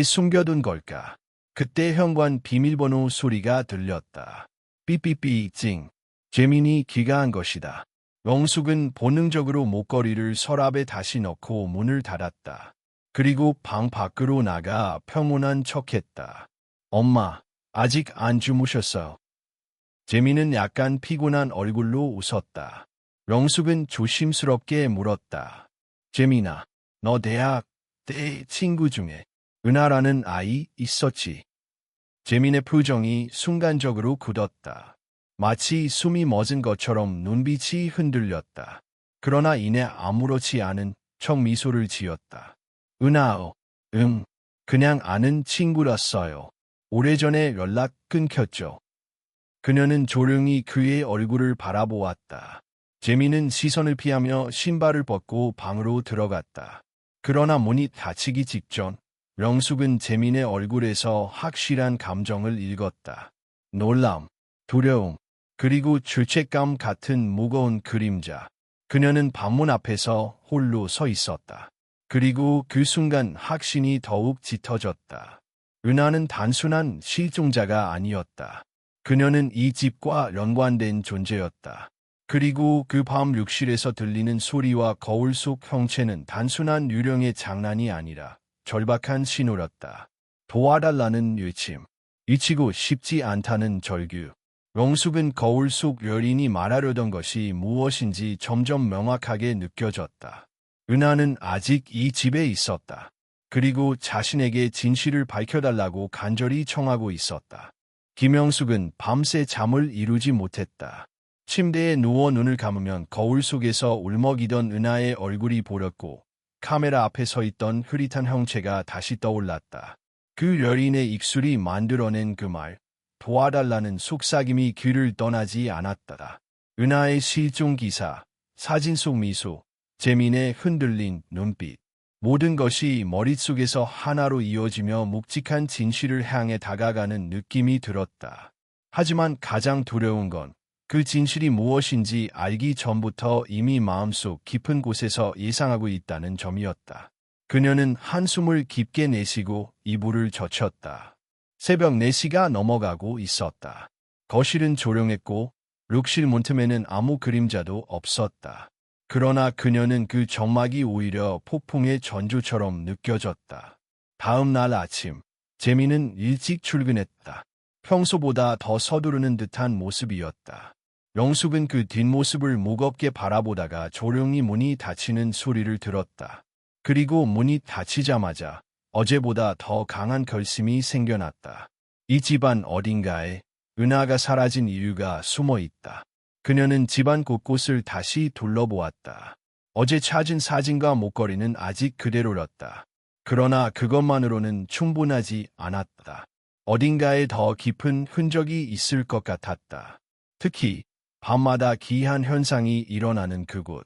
숨겨둔 걸까? 그때 현관 비밀번호 소리가 들렸다. 삐삐삐 찡. 재민이 귀가한 것이다. 영숙은 본능적으로 목걸이를 서랍에 다시 넣고 문을 닫았다. 그리고 방 밖으로 나가 평온한 척했다. 엄마, 아직 안 주무셨어요. 재민은 약간 피곤한 얼굴로 웃었다. 영숙은 조심스럽게 물었다. 재민아, 너 대학 때 친구 중에 은하라는 아이 있었지? 재민의 표정이 순간적으로 굳었다. 마치 숨이 멎은 것처럼 눈빛이 흔들렸다. 그러나 이내 아무렇지 않은 척 미소를 지었다. 은하어, 그냥 아는 친구랐어요. 오래전에 연락 끊겼죠. 그녀는 조용히 그의 얼굴을 바라보았다. 재민은 시선을 피하며 신발을 벗고 방으로 들어갔다. 그러나 문이 닫히기 직전 영숙은 재민의 얼굴에서 확실한 감정을 읽었다. 놀람, 두려움, 그리고 죄책감 같은 무거운 그림자. 그녀는 방문 앞에서 홀로 서 있었다. 그리고 그 순간 확신이 더욱 짙어졌다. 은하는 단순한 실종자가 아니었다. 그녀는 이 집과 연관된 존재였다. 그리고 그 밤 욕실에서 들리는 소리와 거울 속 형체는 단순한 유령의 장난이 아니라 절박한 신호였다. 도와달라는 외침, 잊히고 싶지 않다는 절규. 영숙은 거울 속 여인이 말하려던 것이 무엇인지 점점 명확하게 느껴졌다. 은하는 아직 이 집에 있었다. 그리고 자신에게 진실을 밝혀달라고 간절히 청하고 있었다. 김영숙은 밤새 잠을 이루지 못했다. 침대에 누워 눈을 감으면 거울 속에서 울먹이던 은하의 얼굴이 보였고 카메라 앞에 서 있던 흐릿한 형체가 다시 떠올랐다. 그 여인의 입술이 만들어낸 그 말, 도와달라는 속삭임이 귀를 떠나지 않았다. 은하의 실종 기사, 사진 속 미소, 재민의 흔들린 눈빛. 모든 것이 머릿속에서 하나로 이어지며 묵직한 진실을 향해 다가가는 느낌이 들었다. 하지만 가장 두려운 건 그 진실이 무엇인지 알기 전부터 이미 마음속 깊은 곳에서 예상하고 있다는 점이었다. 그녀는 한숨을 깊게 내쉬고 이불을 젖혔다. 새벽 4시가 넘어가고 있었다. 거실은 조용했고 욕실 문틈에는 아무 그림자도 없었다. 그러나 그녀는 그 정막이 오히려 폭풍의 전조처럼 느껴졌다. 다음 날 아침, 재민은 일찍 출근했다. 평소보다 더 서두르는 듯한 모습이었다. 영숙은 그 뒷모습을 무겁게 바라보다가 조용히 문이 닫히는 소리를 들었다. 그리고 문이 닫히자마자 어제보다 더 강한 결심이 생겨났다. 이 집안 어딘가에 은하가 사라진 이유가 숨어 있다. 그녀는 집안 곳곳을 다시 둘러보았다. 어제 찾은 사진과 목걸이는 아직 그대로였다. 그러나 그것만으로는 충분하지 않았다. 어딘가에 더 깊은 흔적이 있을 것 같았다. 특히 밤마다 기이한 현상이 일어나는 그곳.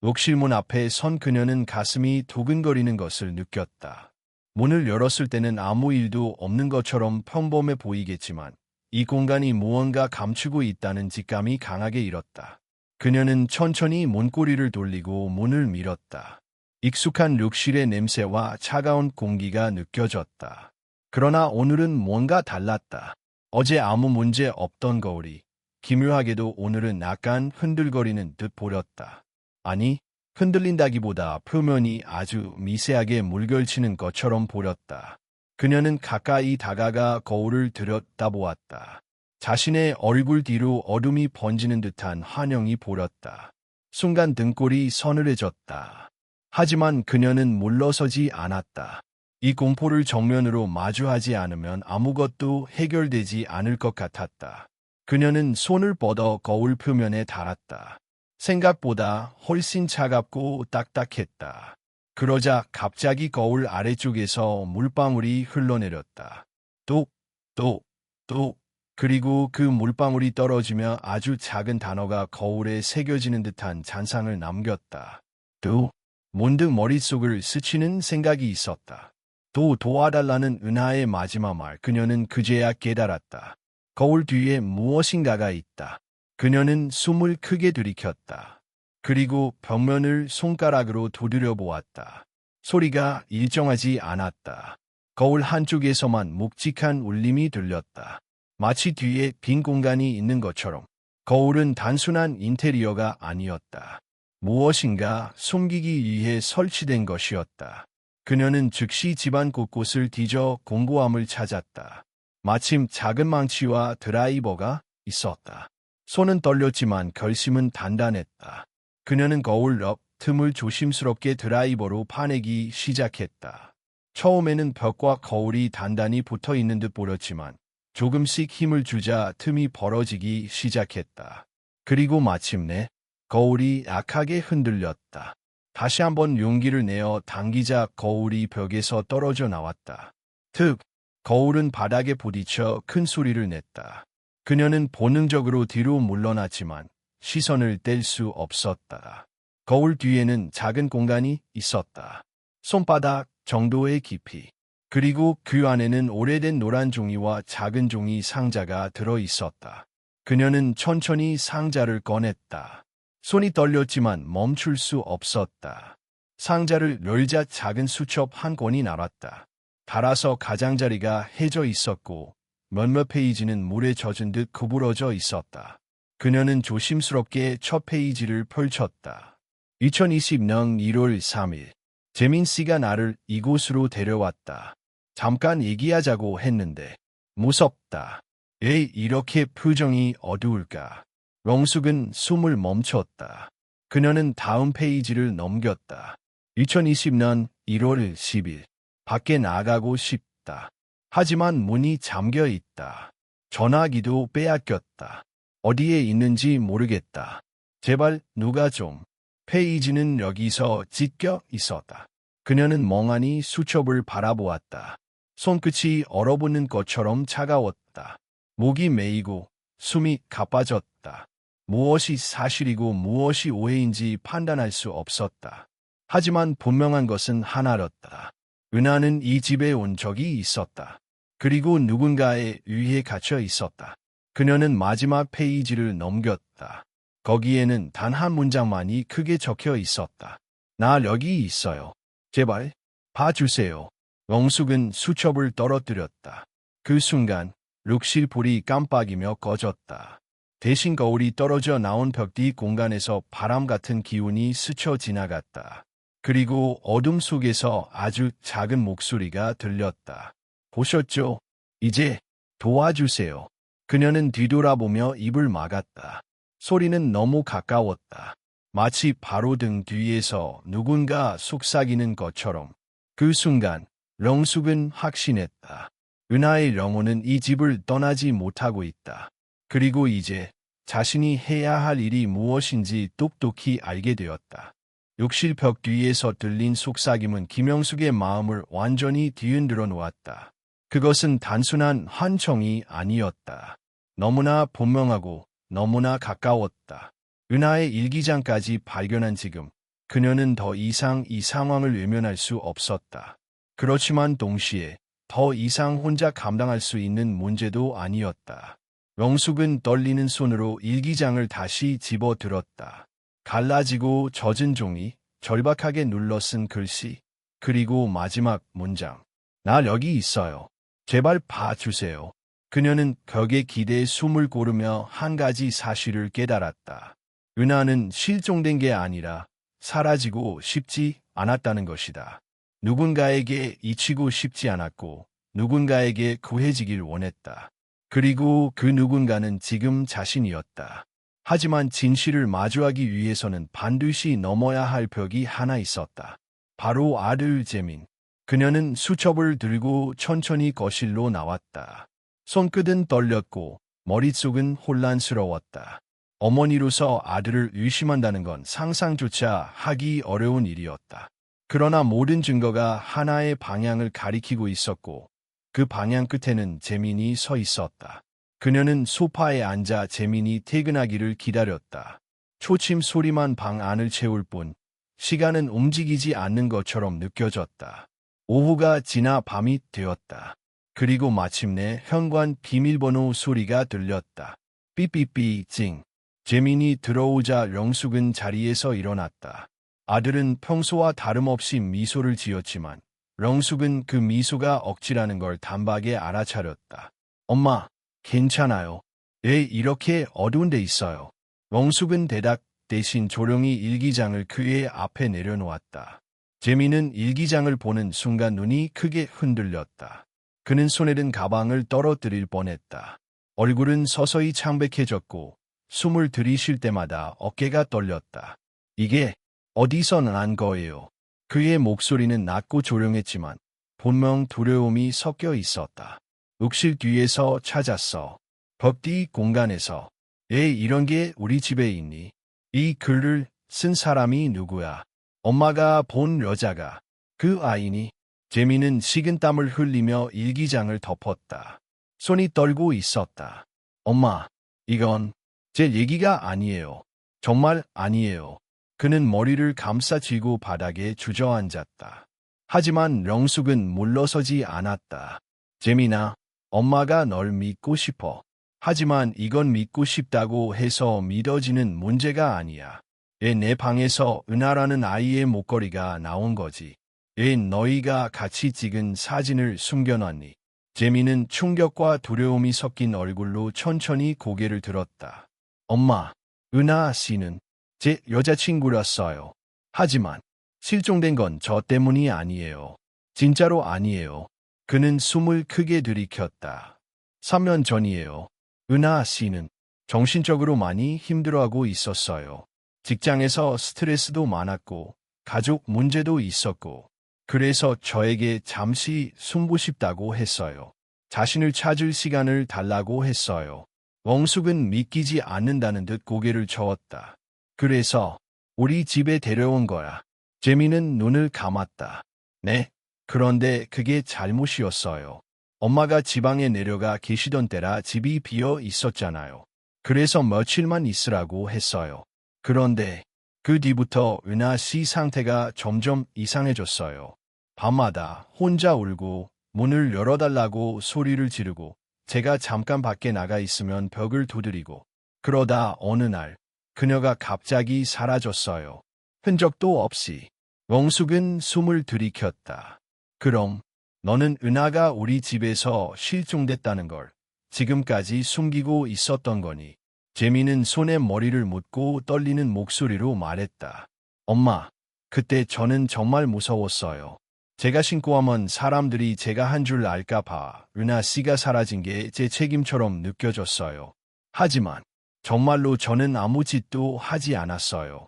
욕실문 앞에 선 그녀는 가슴이 두근거리는 것을 느꼈다. 문을 열었을 때는 아무 일도 없는 것처럼 평범해 보이겠지만 이 공간이 무언가 감추고 있다는 직감이 강하게 일었다. 그녀는 천천히 문고리를 돌리고 문을 밀었다. 익숙한 욕실의 냄새와 차가운 공기가 느껴졌다. 그러나 오늘은 뭔가 달랐다. 어제 아무 문제 없던 거울이 기묘하게도 오늘은 약간 흔들거리는 듯 보였다. 아니, 흔들린다기보다 표면이 아주 미세하게 물결치는 것처럼 보였다. 그녀는 가까이 다가가 거울을 들여다보았다. 자신의 얼굴 뒤로 어둠이 번지는 듯한 환영이 보였다. 순간 등골이 서늘해졌다. 하지만 그녀는 물러서지 않았다. 이 공포를 정면으로 마주하지 않으면 아무것도 해결되지 않을 것 같았다. 그녀는 손을 뻗어 거울 표면에 닿았다. 생각보다 훨씬 차갑고 딱딱했다. 그러자 갑자기 거울 아래쪽에서 물방울이 흘러내렸다. 똑, 똑, 똑. 그리고 그 물방울이 떨어지며 아주 작은 단어가 거울에 새겨지는 듯한 잔상을 남겼다. 또, 문득 머릿속을 스치는 생각이 있었다. 또 도와달라는 은하의 마지막 말. 그녀는 그제야 깨달았다. 거울 뒤에 무엇인가가 있다. 그녀는 숨을 크게 들이켰다. 그리고 벽면을 손가락으로 두드려 보았다. 소리가 일정하지 않았다. 거울 한쪽에서만 묵직한 울림이 들렸다. 마치 뒤에 빈 공간이 있는 것처럼. 거울은 단순한 인테리어가 아니었다. 무엇인가 숨기기 위해 설치된 것이었다. 그녀는 즉시 집안 곳곳을 뒤져 공구함을 찾았다. 마침 작은 망치와 드라이버가 있었다. 손은 떨렸지만 결심은 단단했다. 그녀는 거울 옆 틈을 조심스럽게 드라이버로 파내기 시작했다. 처음에는 벽과 거울이 단단히 붙어 있는 듯 보였지만 조금씩 힘을 주자 틈이 벌어지기 시작했다. 그리고 마침내 거울이 약하게 흔들렸다. 다시 한번 용기를 내어 당기자 거울이 벽에서 떨어져 나왔다. 득! 거울은 바닥에 부딪혀 큰 소리를 냈다. 그녀는 본능적으로 뒤로 물러났지만 시선을 뗄 수 없었다. 거울 뒤에는 작은 공간이 있었다. 손바닥 정도의 깊이. 그리고 그 안에는 오래된 노란 종이와 작은 종이 상자가 들어 있었다. 그녀는 천천히 상자를 꺼냈다. 손이 떨렸지만 멈출 수 없었다. 상자를 열자 작은 수첩 한 권이 나왔다. 달아서 가장자리가 해져 있었고 몇몇 페이지는 물에 젖은 듯 구부러져 있었다. 그녀는 조심스럽게 첫 페이지를 펼쳤다. 2020년 1월 3일. 재민 씨가 나를 이곳으로 데려왔다. 잠깐 얘기하자고 했는데 무섭다. 왜 이렇게 표정이 어두울까? 롱숙은 숨을 멈췄다. 그녀는 다음 페이지를 넘겼다. 2020년 1월 10일. 밖에 나가고 싶다. 하지만 문이 잠겨 있다. 전화기도 빼앗겼다. 어디에 있는지 모르겠다. 제발 누가 좀. 페이지는 여기서 찢겨 있었다. 그녀는 멍하니 수첩을 바라보았다. 손끝이 얼어붙는 것처럼 차가웠다. 목이 메이고 숨이 가빠졌다. 무엇이 사실이고 무엇이 오해인지 판단할 수 없었다. 하지만 분명한 것은 하나였다. 은하는 이 집에 온 적이 있었다. 그리고 누군가에 의해 갇혀 있었다. 그녀는 마지막 페이지를 넘겼다. 거기에는 단 한 문장만이 크게 적혀 있었다. 나 여기 있어요. 제발 봐주세요. 롱숙은 수첩을 떨어뜨렸다. 그 순간 룩실 불이 깜빡이며 꺼졌다. 대신 거울이 떨어져 나온 벽 뒤 공간에서 바람 같은 기운이 스쳐 지나갔다. 그리고 어둠 속에서 아주 작은 목소리가 들렸다. 보셨죠? 이제 도와주세요. 그녀는 뒤돌아보며 입을 막았다. 소리는 너무 가까웠다. 마치 바로 등 뒤에서 누군가 속삭이는 것처럼. 그 순간 롱숙은 확신했다. 은하의 영혼은 이 집을 떠나지 못하고 있다. 그리고 이제 자신이 해야 할 일이 무엇인지 똑똑히 알게 되었다. 욕실 벽 뒤에서 들린 속삭임은 김영숙의 마음을 완전히 뒤흔들어 놓았다. 그것은 단순한 환청이 아니었다. 너무나 분명하고 너무나 가까웠다. 은하의 일기장까지 발견한 지금 그녀는 더 이상 이 상황을 외면할 수 없었다. 그렇지만 동시에 더 이상 혼자 감당할 수 있는 문제도 아니었다. 영숙은 떨리는 손으로 일기장을 다시 집어들었다. 갈라지고 젖은 종이, 절박하게 눌러 쓴 글씨, 그리고 마지막 문장. 나 여기 있어요. 제발 봐주세요. 그녀는 벽에 기대에 숨을 고르며 한 가지 사실을 깨달았다. 은하는 실종된 게 아니라 사라지고 싶지 않았다는 것이다. 누군가에게 잊히고 싶지 않았고 누군가에게 구해지길 원했다. 그리고 그 누군가는 지금 자신이었다. 하지만 진실을 마주하기 위해서는 반드시 넘어야 할 벽이 하나 있었다. 바로 아들 재민. 그녀는 수첩을 들고 천천히 거실로 나왔다. 손끝은 떨렸고 머릿속은 혼란스러웠다. 어머니로서 아들을 의심한다는 건 상상조차 하기 어려운 일이었다. 그러나 모든 증거가 하나의 방향을 가리키고 있었고 그 방향 끝에는 재민이 서 있었다. 그녀는 소파에 앉아 재민이 퇴근하기를 기다렸다. 초침 소리만 방 안을 채울 뿐 시간은 움직이지 않는 것처럼 느껴졌다. 오후가 지나 밤이 되었다. 그리고 마침내 현관 비밀번호 소리가 들렸다. 삐삐삐 찡. 재민이 들어오자 영숙은 자리에서 일어났다. 아들은 평소와 다름없이 미소를 지었지만 영숙은 그 미소가 억지라는 걸 단박에 알아차렸다. 엄마, 괜찮아요. 왜 이렇게 어두운 데 있어요? 영숙은 대답 대신 조용히 일기장을 그의 앞에 내려놓았다. 재민은 일기장을 보는 순간 눈이 크게 흔들렸다. 그는 손에 든 가방을 떨어뜨릴 뻔했다. 얼굴은 서서히 창백해졌고 숨을 들이쉴 때마다 어깨가 떨렸다. 이게 어디서 난 거예요? 그의 목소리는 낮고 조용했지만 분명 두려움이 섞여 있었다. 욕실 뒤에서 찾았어. 벽 뒤 공간에서. 왜 이런 게 우리 집에 있니? 이 글을 쓴 사람이 누구야? 엄마가 본 여자가 그 아이니? 재민은 식은땀을 흘리며 일기장을 덮었다. 손이 떨고 있었다. 엄마, 이건 제 얘기가 아니에요. 정말 아니에요. 그는 머리를 감싸쥐고 바닥에 주저앉았다. 하지만 영숙은 물러서지 않았다. 재민아, 엄마가 널 믿고 싶어. 하지만 이건 믿고 싶다고 해서 믿어지는 문제가 아니야. 왜 내 방에서 은하라는 아이의 목걸이가 나온 거지? 왜 너희가 같이 찍은 사진을 숨겨놨니? 재민은 충격과 두려움이 섞인 얼굴로 천천히 고개를 들었다. 엄마, 은하 씨는 제 여자친구였어요. 하지만 실종된 건 저 때문이 아니에요. 진짜로 아니에요. 그는 숨을 크게 들이켰다. 3년 전이에요. 은하 씨는 정신적으로 많이 힘들어하고 있었어요. 직장에서 스트레스도 많았고 가족 문제도 있었고 그래서 저에게 잠시 숨고 싶다고 했어요. 자신을 찾을 시간을 달라고 했어요. 영숙은 믿기지 않는다는 듯 고개를 저었다. 그래서 우리 집에 데려온 거야. 재민은 눈을 감았다. 네, 그런데 그게 잘못이었어요. 엄마가 지방에 내려가 계시던 때라 집이 비어 있었잖아요. 그래서 며칠만 있으라고 했어요. 그런데 그 뒤부터 은하 씨 상태가 점점 이상해졌어요. 밤마다 혼자 울고 문을 열어달라고 소리를 지르고 제가 잠깐 밖에 나가 있으면 벽을 두드리고 그러다 어느 날 그녀가 갑자기 사라졌어요. 흔적도 없이. 영숙은 숨을 들이켰다. 그럼 너는 은하가 우리 집에서 실종됐다는 걸 지금까지 숨기고 있었던 거니? 재민은 손에 머리를 묻고 떨리는 목소리로 말했다. 엄마, 그때 저는 정말 무서웠어요. 제가 신고하면 사람들이 제가 한 줄 알까 봐 은하 씨가 사라진 게 제 책임처럼 느껴졌어요. 하지만 정말로 저는 아무 짓도 하지 않았어요.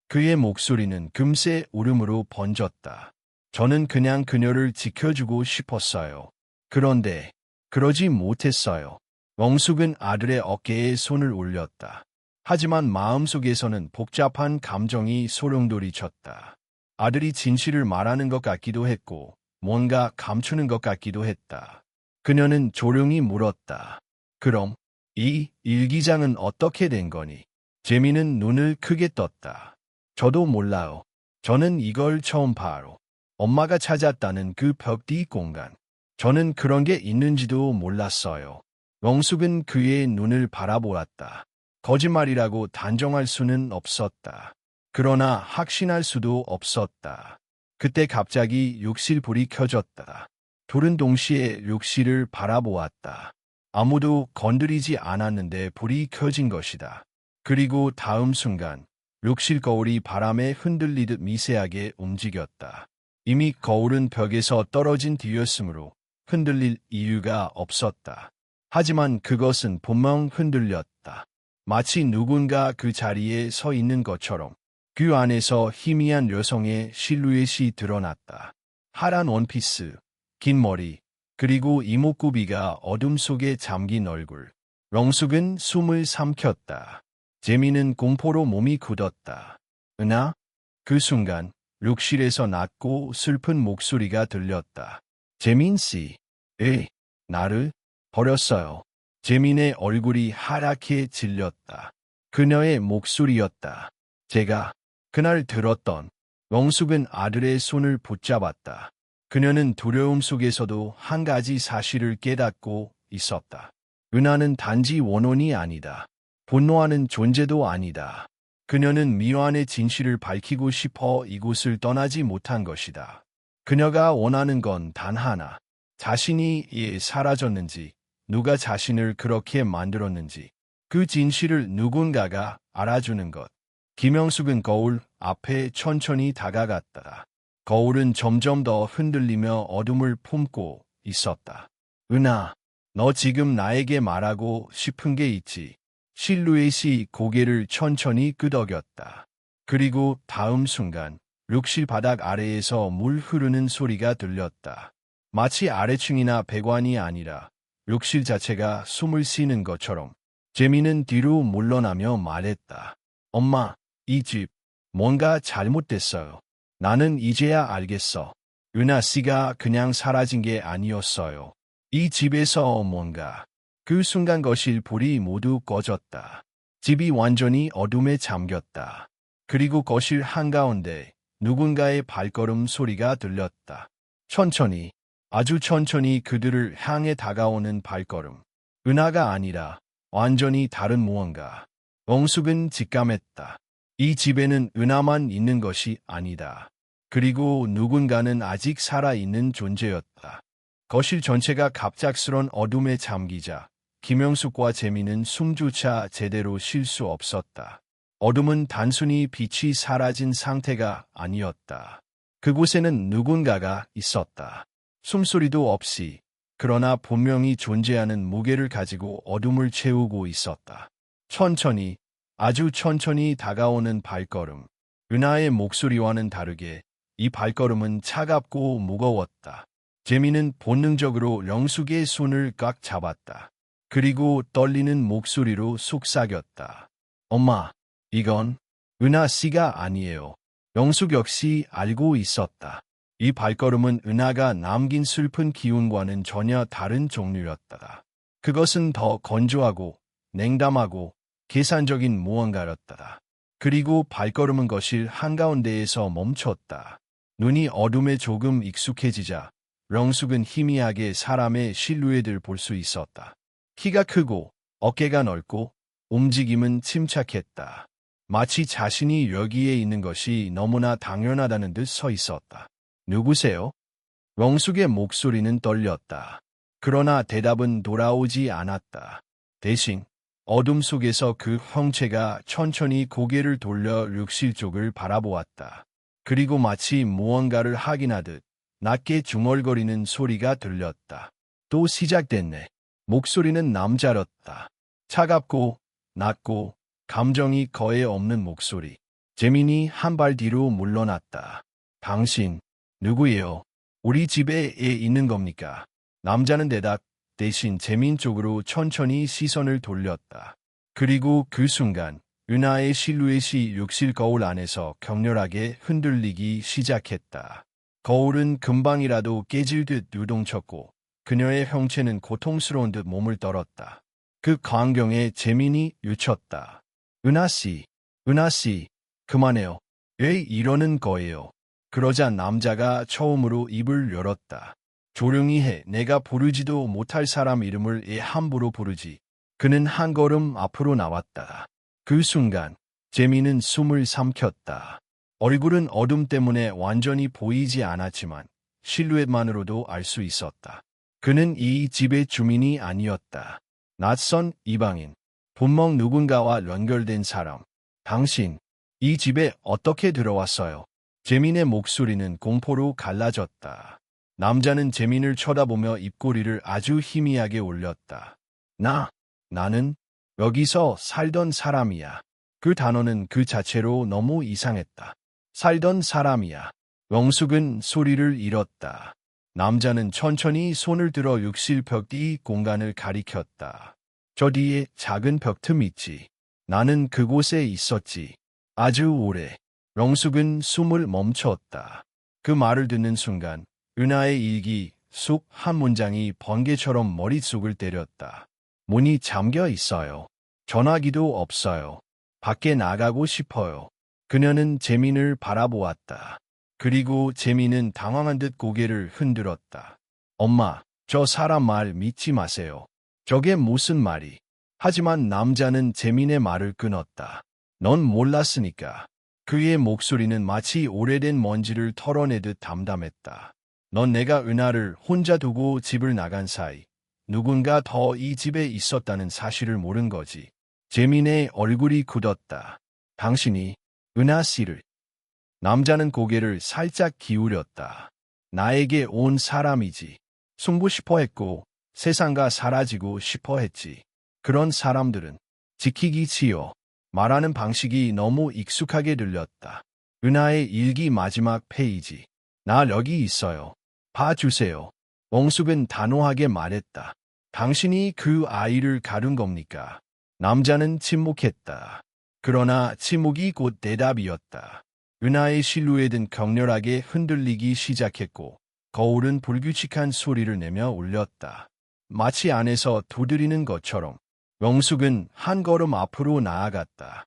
그의 목소리는 금세 울음으로 번졌다. 저는 그냥 그녀를 지켜주고 싶었어요. 그런데 그러지 못했어요. 영숙은 아들의 어깨에 손을 올렸다. 하지만 마음속에서는 복잡한 감정이 소용돌이쳤다. 아들이 진실을 말하는 것 같기도 했고 뭔가 감추는 것 같기도 했다. 그녀는 조용히 물었다. 그럼 이 일기장은 어떻게 된 거니? 재민은 눈을 크게 떴다. 저도 몰라요. 저는 이걸 처음 봐요. 엄마가 찾았다는 그 벽 뒤 공간. 저는 그런 게 있는지도 몰랐어요. 영숙은 그의 눈을 바라보았다. 거짓말이라고 단정할 수는 없었다. 그러나 확신할 수도 없었다. 그때 갑자기 욕실 불이 켜졌다. 둘은 동시에 욕실을 바라보았다. 아무도 건드리지 않았는데 불이 켜진 것이다. 그리고 다음 순간 욕실 거울이 바람에 흔들리듯 미세하게 움직였다. 이미 거울은 벽에서 떨어진 뒤였으므로 흔들릴 이유가 없었다. 하지만 그것은 분명 흔들렸다. 마치 누군가 그 자리에 서 있는 것처럼 그 안에서 희미한 여성의 실루엣이 드러났다. 하얀 원피스, 긴 머리, 그리고 이목구비가 어둠 속에 잠긴 얼굴. 영숙은 숨을 삼켰다. 재미는 공포로 몸이 굳었다. 은하? 그 순간 욕실에서 낮고 슬픈 목소리가 들렸다. 재민 씨, 나를 버렸어요. 재민의 얼굴이 하얗게 질렸다. 그녀의 목소리였다. 제가 그날 들었던. 영숙은 아들의 손을 붙잡았다. 그녀는 두려움 속에서도 한 가지 사실을 깨닫고 있었다. 은하는 단지 원혼이 아니다. 분노하는 존재도 아니다. 그녀는 미완의 진실을 밝히고 싶어 이곳을 떠나지 못한 것이다. 그녀가 원하는 건 단 하나. 자신이 사라졌는지, 누가 자신을 그렇게 만들었는지, 그 진실을 누군가가 알아주는 것. 김영숙은 거울 앞에 천천히 다가갔다. 거울은 점점 더 흔들리며 어둠을 품고 있었다. 은하, 너 지금 나에게 말하고 싶은 게 있지. 실루엣이 고개를 천천히 끄덕였다. 그리고 다음 순간 욕실 바닥 아래에서 물 흐르는 소리가 들렸다. 마치 아래층이나 배관이 아니라 욕실 자체가 숨을 쉬는 것처럼. 재민은 뒤로 물러나며 말했다. 엄마, 이 집 뭔가 잘못됐어요. 나는 이제야 알겠어. 은하 씨가 그냥 사라진 게 아니었어요. 이 집에서 뭔가. 그 순간 거실 불이 모두 꺼졌다. 집이 완전히 어둠에 잠겼다. 그리고 거실 한가운데 누군가의 발걸음 소리가 들렸다. 천천히, 아주 천천히 그들을 향해 다가오는 발걸음. 은하가 아니라 완전히 다른 무언가. 영숙은 직감했다. 이 집에는 은하만 있는 것이 아니다. 그리고 누군가는 아직 살아있는 존재였다. 거실 전체가 갑작스런 어둠에 잠기자 김영숙과 재민은 숨조차 제대로 쉴 수 없었다. 어둠은 단순히 빛이 사라진 상태가 아니었다. 그곳에는 누군가가 있었다. 숨소리도 없이, 그러나 분명히 존재하는 무게를 가지고 어둠을 채우고 있었다. 천천히, 아주 천천히 다가오는 발걸음. 은하의 목소리와는 다르게 이 발걸음은 차갑고 무거웠다. 재민은 본능적으로 영숙의 손을 꽉 잡았다. 그리고 떨리는 목소리로 속삭였다. 엄마, 이건 은하 씨가 아니에요. 영숙 역시 알고 있었다. 이 발걸음은 은하가 남긴 슬픈 기운과는 전혀 다른 종류였다. 그것은 더 건조하고 냉담하고 계산적인 무언가였다. 그리고 발걸음은 거실 한가운데에서 멈췄다. 눈이 어둠에 조금 익숙해지자 영숙은 희미하게 사람의 실루엣을 볼 수 있었다. 키가 크고 어깨가 넓고 움직임은 침착했다. 마치 자신이 여기에 있는 것이 너무나 당연하다는 듯 서 있었다. 누구세요? 영숙의 목소리는 떨렸다. 그러나 대답은 돌아오지 않았다. 대신 어둠 속에서 그 형체가 천천히 고개를 돌려 욕실 쪽을 바라보았다. 그리고 마치 무언가를 확인하듯 낮게 중얼거리는 소리가 들렸다. 또 시작됐네. 목소리는 남자였다. 차갑고 낮고 감정이 거의 없는 목소리. 재민이 한 발 뒤로 물러났다. 당신 누구예요? 우리 집에 있는 겁니까? 남자는 대신 재민 쪽으로 천천히 시선을 돌렸다. 그리고 그 순간 은하의 실루엣이 욕실 거울 안에서 격렬하게 흔들리기 시작했다. 거울은 금방이라도 깨질 듯 요동쳤고 그녀의 형체는 고통스러운 듯 몸을 떨었다. 그 광경에 재민이 유쳤다. 은하 씨, 그만해요. 왜 이러는 거예요? 그러자 남자가 처음으로 입을 열었다. 조용히 해. 내가 부르지도 못할 사람 이름을 함부로 부르지. 그는 한 걸음 앞으로 나왔다. 그 순간 재민은 숨을 삼켰다. 얼굴은 어둠 때문에 완전히 보이지 않았지만 실루엣만으로도 알 수 있었다. 그는 이 집의 주민이 아니었다. 낯선 이방인. 분명 누군가와 연결된 사람. 당신, 이 집에 어떻게 들어왔어요? 재민의 목소리는 공포로 갈라졌다. 남자는 재민을 쳐다보며 입꼬리를 아주 희미하게 올렸다. 나는 여기서 살던 사람이야. 그 단어는 그 자체로 너무 이상했다. 살던 사람이야. 영숙은 소리를 잃었다. 남자는 천천히 손을 들어 욕실 벽 뒤 공간을 가리켰다. 저 뒤에 작은 벽틈 있지. 나는 그곳에 있었지. 아주 오래. 영숙은 숨을 멈췄다. 그 말을 듣는 순간 은하의 일기 속 한 문장이 번개처럼 머릿속을 때렸다. 문이 잠겨 있어요. 전화기도 없어요. 밖에 나가고 싶어요. 그녀는 재민을 바라보았다. 그리고 재민은 당황한 듯 고개를 흔들었다. 엄마, 저 사람 말 믿지 마세요. 저게 무슨 말이? 하지만 남자는 재민의 말을 끊었다. 넌 몰랐으니까. 그의 목소리는 마치 오래된 먼지를 털어내듯 담담했다. 넌 내가 은하를 혼자 두고 집을 나간 사이 누군가 더 이 집에 있었다는 사실을 모른 거지. 재민의 얼굴이 굳었다. 당신이 은하 씨를. 남자는 고개를 살짝 기울였다. 나에게 온 사람이지. 숨고 싶어 했고 세상과 사라지고 싶어 했지. 그런 사람들은 지키기 치여. 말하는 방식이 너무 익숙하게 들렸다. 은하의 일기 마지막 페이지. 나 여기 있어요. 봐주세요. 엉숙은 단호하게 말했다. 당신이 그 아이를 가둔 겁니까? 남자는 침묵했다. 그러나 침묵이 곧 대답이었다. 은하의 실루엣은 격렬하게 흔들리기 시작했고 거울은 불규칙한 소리를 내며 울렸다. 마치 안에서 두드리는 것처럼. 영숙은 한 걸음 앞으로 나아갔다.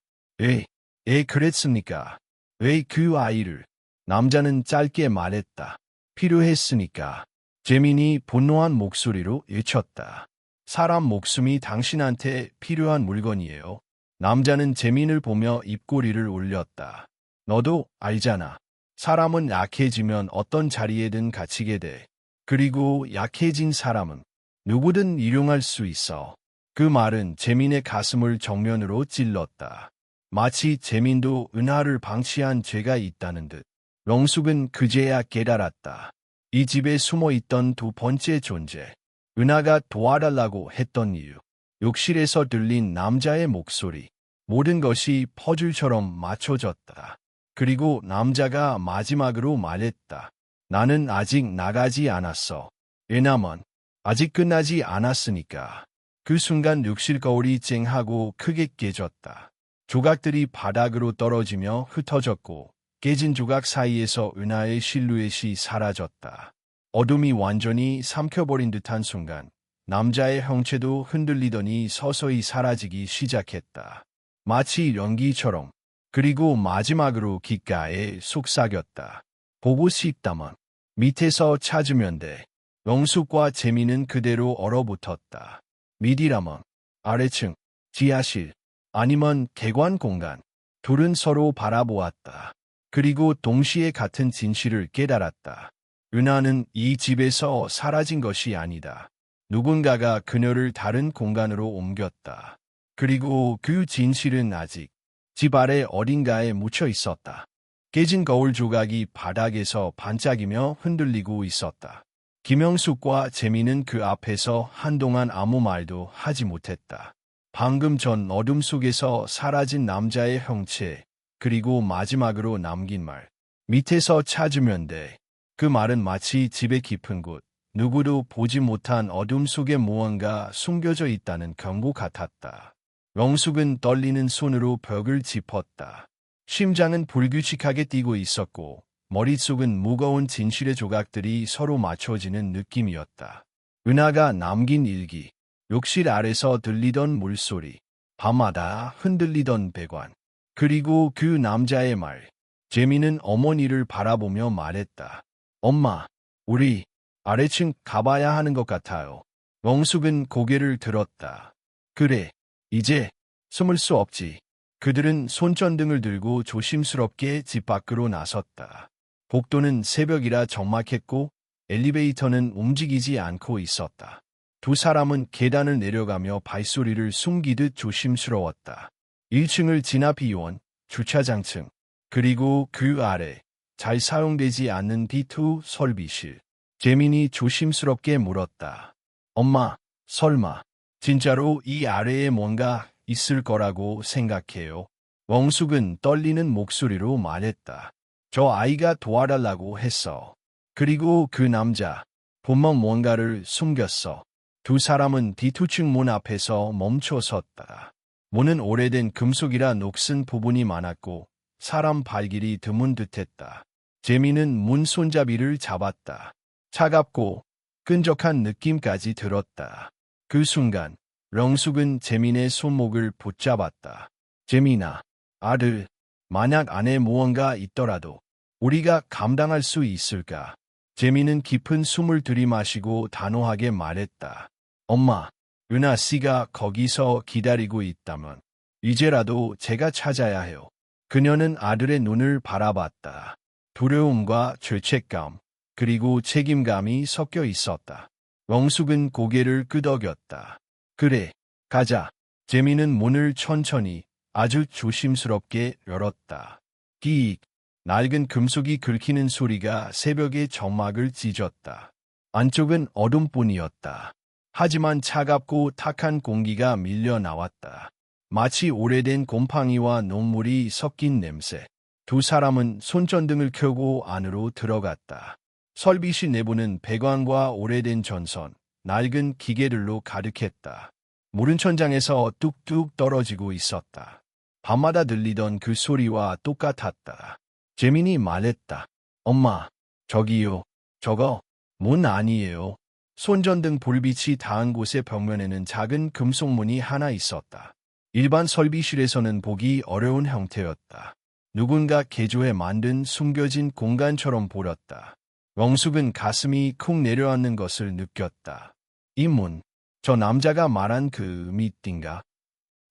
그랬습니까? 왜 그 아이를? 남자는 짧게 말했다. 필요했으니까. 재민이 분노한 목소리로 외쳤다. 사람 목숨이 당신한테 필요한 물건이에요. 남자는 재민을 보며 입꼬리를 올렸다. 너도 알잖아. 사람은 약해지면 어떤 자리에든 갇히게 돼. 그리고 약해진 사람은 누구든 일용할 수 있어. 그 말은 재민의 가슴을 정면으로 찔렀다. 마치 재민도 은하를 방치한 죄가 있다는 듯. 영숙은 그제야 깨달았다. 이 집에 숨어있던 두 번째 존재. 은하가 도와달라고 했던 이유. 욕실에서 들린 남자의 목소리. 모든 것이 퍼즐처럼 맞춰졌다. 그리고 남자가 마지막으로 말했다. 나는 아직 나가지 않았어. 왜냐면 아직 끝나지 않았으니까. 그 순간 욕실 거울이 쨍하고 크게 깨졌다. 조각들이 바닥으로 떨어지며 흩어졌고 깨진 조각 사이에서 은하의 실루엣이 사라졌다. 어둠이 완전히 삼켜버린 듯한 순간 남자의 형체도 흔들리더니 서서히 사라지기 시작했다. 마치 연기처럼. 그리고 마지막으로 귓가에 속삭였다. 보고 싶다면 밑에서 찾으면 돼. 영숙과 재민은 그대로 얼어붙었다. 미디라먼, 아래층, 지하실, 아니면 개관 공간. 둘은 서로 바라보았다. 그리고 동시에 같은 진실을 깨달았다. 은하는 이 집에서 사라진 것이 아니다. 누군가가 그녀를 다른 공간으로 옮겼다. 그리고 그 진실은 아직 집 아래 어딘가에 묻혀 있었다. 깨진 거울 조각이 바닥에서 반짝이며 흔들리고 있었다. 김영숙과 재민은 그 앞에서 한동안 아무 말도 하지 못했다. 방금 전 어둠 속에서 사라진 남자의 형체, 그리고 마지막으로 남긴 말. 밑에서 찾으면 돼. 그 말은 마치 집의 깊은 곳, 누구도 보지 못한 어둠 속에 무언가 숨겨져 있다는 경고 같았다. 영숙은 떨리는 손으로 벽을 짚었다. 심장은 불규칙하게 뛰고 있었고 머릿속은 무거운 진실의 조각들이 서로 맞춰지는 느낌이었다. 은하가 남긴 일기, 욕실 아래서 들리던 물소리, 밤마다 흔들리던 배관, 그리고 그 남자의 말. 재민은 어머니를 바라보며 말했다. 엄마, 우리 아래층 가봐야 하는 것 같아요. 영숙은 고개를 들었다. 그래, 이제 숨을 수 없지. 그들은 손전등을 들고 조심스럽게 집 밖으로 나섰다. 복도는 새벽이라 적막했고 엘리베이터는 움직이지 않고 있었다. 두 사람은 계단을 내려가며 발소리를 숨기듯 조심스러웠다. 1층을 지나 비온 주차장층, 그리고 그 아래 잘 사용되지 않는 B2 설비실. 재민이 조심스럽게 물었다. 엄마, 설마 진짜로 이 아래에 뭔가 있을 거라고 생각해요? 웡숙은 떨리는 목소리로 말했다. 저 아이가 도와달라고 했어. 그리고 그 남자, 분명 뭔가를 숨겼어. 두 사람은 B2층 문 앞에서 멈춰 섰다. 문은 오래된 금속이라 녹슨 부분이 많았고 사람 발길이 드문 듯했다. 재민은 문 손잡이를 잡았다. 차갑고 끈적한 느낌까지 들었다. 그 순간 렁숙은 재민의 손목을 붙잡았다. 재민아, 아들, 만약 안에 무언가 있더라도 우리가 감당할 수 있을까? 재민은 깊은 숨을 들이마시고 단호하게 말했다. 엄마, 은하 씨가 거기서 기다리고 있다면 이제라도 제가 찾아야 해요. 그녀는 아들의 눈을 바라봤다. 두려움과 죄책감, 그리고 책임감이 섞여 있었다. 웡숙은 고개를 끄덕였다. 그래, 가자. 재민은 문을 천천히 아주 조심스럽게 열었다. 끼익, 낡은 금속이 긁히는 소리가 새벽의 정막을 찢었다. 안쪽은 어둠뿐이었다. 하지만 차갑고 탁한 공기가 밀려 나왔다. 마치 오래된 곰팡이와 녹물이 섞인 냄새. 두 사람은 손전등을 켜고 안으로 들어갔다. 설비실 내부는 배관과 오래된 전선, 낡은 기계들로 가득했다. 물은 천장에서 뚝뚝 떨어지고 있었다. 밤마다 들리던 그 소리와 똑같았다. 재민이 말했다. 엄마, 저기요. 저거 문 아니에요. 손전등 불빛이 닿은 곳의 벽면에는 작은 금속문이 하나 있었다. 일반 설비실에서는 보기 어려운 형태였다. 누군가 개조해 만든 숨겨진 공간처럼 보였다. 웡숙은 가슴이 쿵 내려앉는 것을 느꼈다. 이 문, 저 남자가 말한 그 밑인가?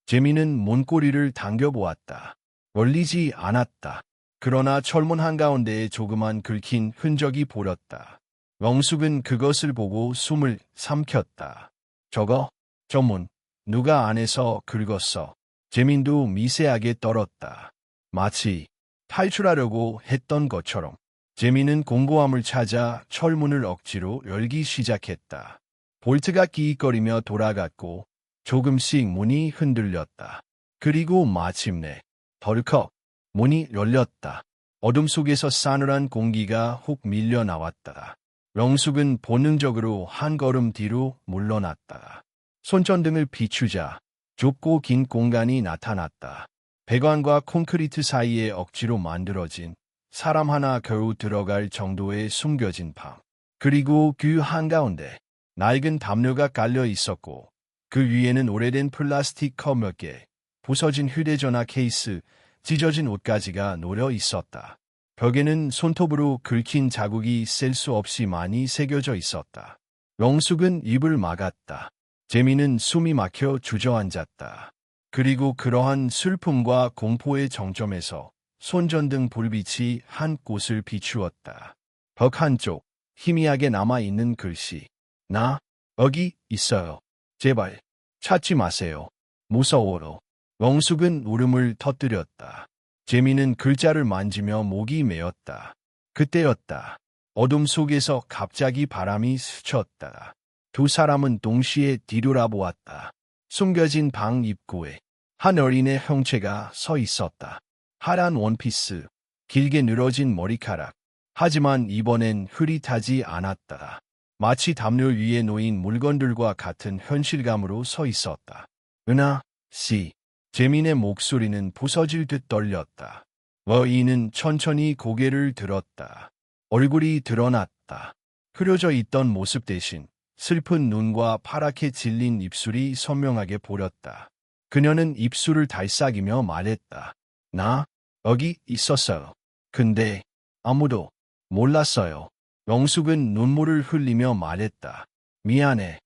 재민은 문고리를 당겨보았다. 열리지 않았다. 그러나 철문 한가운데에 조그만 긁힌 흔적이 보였다. 웡숙은 그것을 보고 숨을 삼켰다. 저거? 저 문, 누가 안에서 긁었어? 재민도 미세하게 떨었다. 마치 탈출하려고 했던 것처럼. 재민은 공고함을 찾아 철문을 억지로 열기 시작했다. 볼트가 끼익거리며 돌아갔고 조금씩 문이 흔들렸다. 그리고 마침내 덜컥 문이 열렸다. 어둠 속에서 싸늘한 공기가 훅 밀려 나왔다. 웡숙은 본능적으로 한 걸음 뒤로 물러났다. 손전등을 비추자 좁고 긴 공간이 나타났다. 배관과 콘크리트 사이에 억지로 만들어진 사람 하나 겨우 들어갈 정도의 숨겨진 방. 그리고 그 한가운데 낡은 담요가 깔려 있었고 그 위에는 오래된 플라스틱 컵 몇 개, 부서진 휴대전화 케이스, 찢어진 옷가지가 놓여 있었다. 벽에는 손톱으로 긁힌 자국이 셀 수 없이 많이 새겨져 있었다. 웡숙은 입을 막았다. 재민은 숨이 막혀 주저앉았다. 그리고 그러한 슬픔과 공포의 정점에서 손전등 불빛이 한 곳을 비추었다. 벽 한쪽, 희미하게 남아있는 글씨. 나, 여기 있어요. 제발, 찾지 마세요. 무서워요. 웡숙은 울음을 터뜨렸다. 재민은 글자를 만지며 목이 메었다. 그때였다. 어둠 속에서 갑자기 바람이 스쳤다. 두 사람은 동시에 뒤돌아보았다. 숨겨진 방 입구에 한 어린의 형체가 서 있었다. 하얀 원피스, 길게 늘어진 머리카락. 하지만 이번엔 흐릿하지 않았다. 마치 담요 위에 놓인 물건들과 같은 현실감으로 서 있었다. 은하 씨. 재민의 목소리는 부서질 듯 떨렸다. 이는 천천히 고개를 들었다. 얼굴이 드러났다. 흐려져 있던 모습 대신 슬픈 눈과 파랗게 질린 입술이 선명하게 보였다. 그녀는 입술을 달싹이며 말했다. 나 여기 있었어요. 근데 아무도 몰랐어요. 웡숙은 눈물을 흘리며 말했다. 미안해.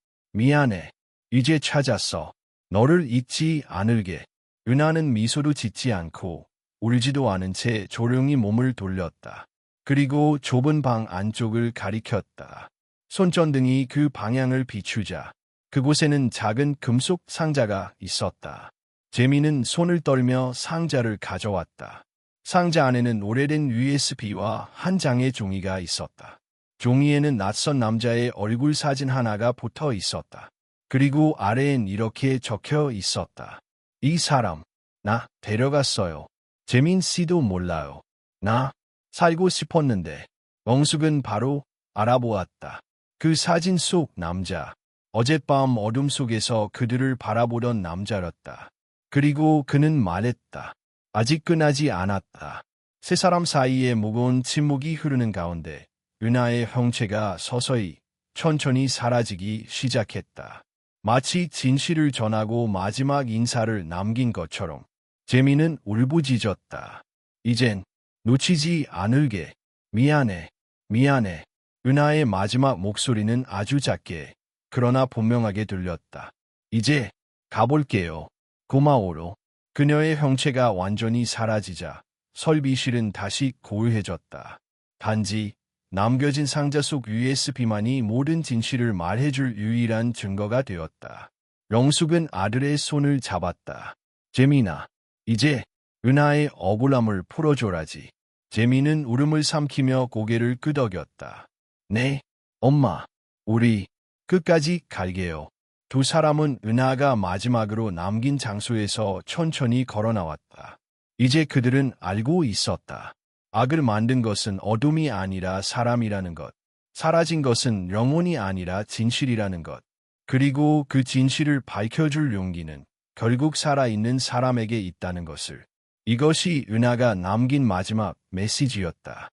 이제 찾았어. 너를 잊지 않을게. 은하는 미소도 짓지 않고 울지도 않은 채 조용히 몸을 돌렸다. 그리고 좁은 방 안쪽을 가리켰다. 손전등이 그 방향을 비추자 그곳에는 작은 금속 상자가 있었다. 재민은 손을 떨며 상자를 가져왔다. 상자 안에는 오래된 USB와 한 장의 종이가 있었다. 종이에는 낯선 남자의 얼굴 사진 하나가 붙어 있었다. 그리고 아래엔 이렇게 적혀 있었다. 이 사람, 나 데려갔어요. 재민 씨도 몰라요. 나 살고 싶었는데. 영숙은 바로 알아보았다. 그 사진 속 남자, 어젯밤 어둠 속에서 그들을 바라보던 남자였다. 그리고 그는 말했다. 아직 끝나지 않았다. 세 사람 사이에 무거운 침묵이 흐르는 가운데 은하의 형체가 서서히 천천히 사라지기 시작했다. 마치 진실을 전하고 마지막 인사를 남긴 것처럼 재민은 울부짖었다. 이젠 놓치지 않을게. 미안해. 미안해. 은하의 마지막 목소리는 아주 작게 그러나 분명하게 들렸다. 이제 가볼게요. 고마워로. 그녀의 형체가 완전히 사라지자 설비실은 다시 고요해졌다. 단지 남겨진 상자 속 USB만이 모든 진실을 말해줄 유일한 증거가 되었다. 영숙은 아들의 손을 잡았다. 재민아, 이제 은하의 억울함을 풀어줘라지. 재민은 울음을 삼키며 고개를 끄덕였다. 네, 엄마. 우리 끝까지 갈게요. 두 사람은 은하가 마지막으로 남긴 장소에서 천천히 걸어 나왔다. 이제 그들은 알고 있었다. 악을 만든 것은 어둠이 아니라 사람이라는 것. 사라진 것은 영혼이 아니라 진실이라는 것. 그리고 그 진실을 밝혀줄 용기는 결국 살아있는 사람에게 있다는 것을. 이것이 은하가 남긴 마지막 메시지였다.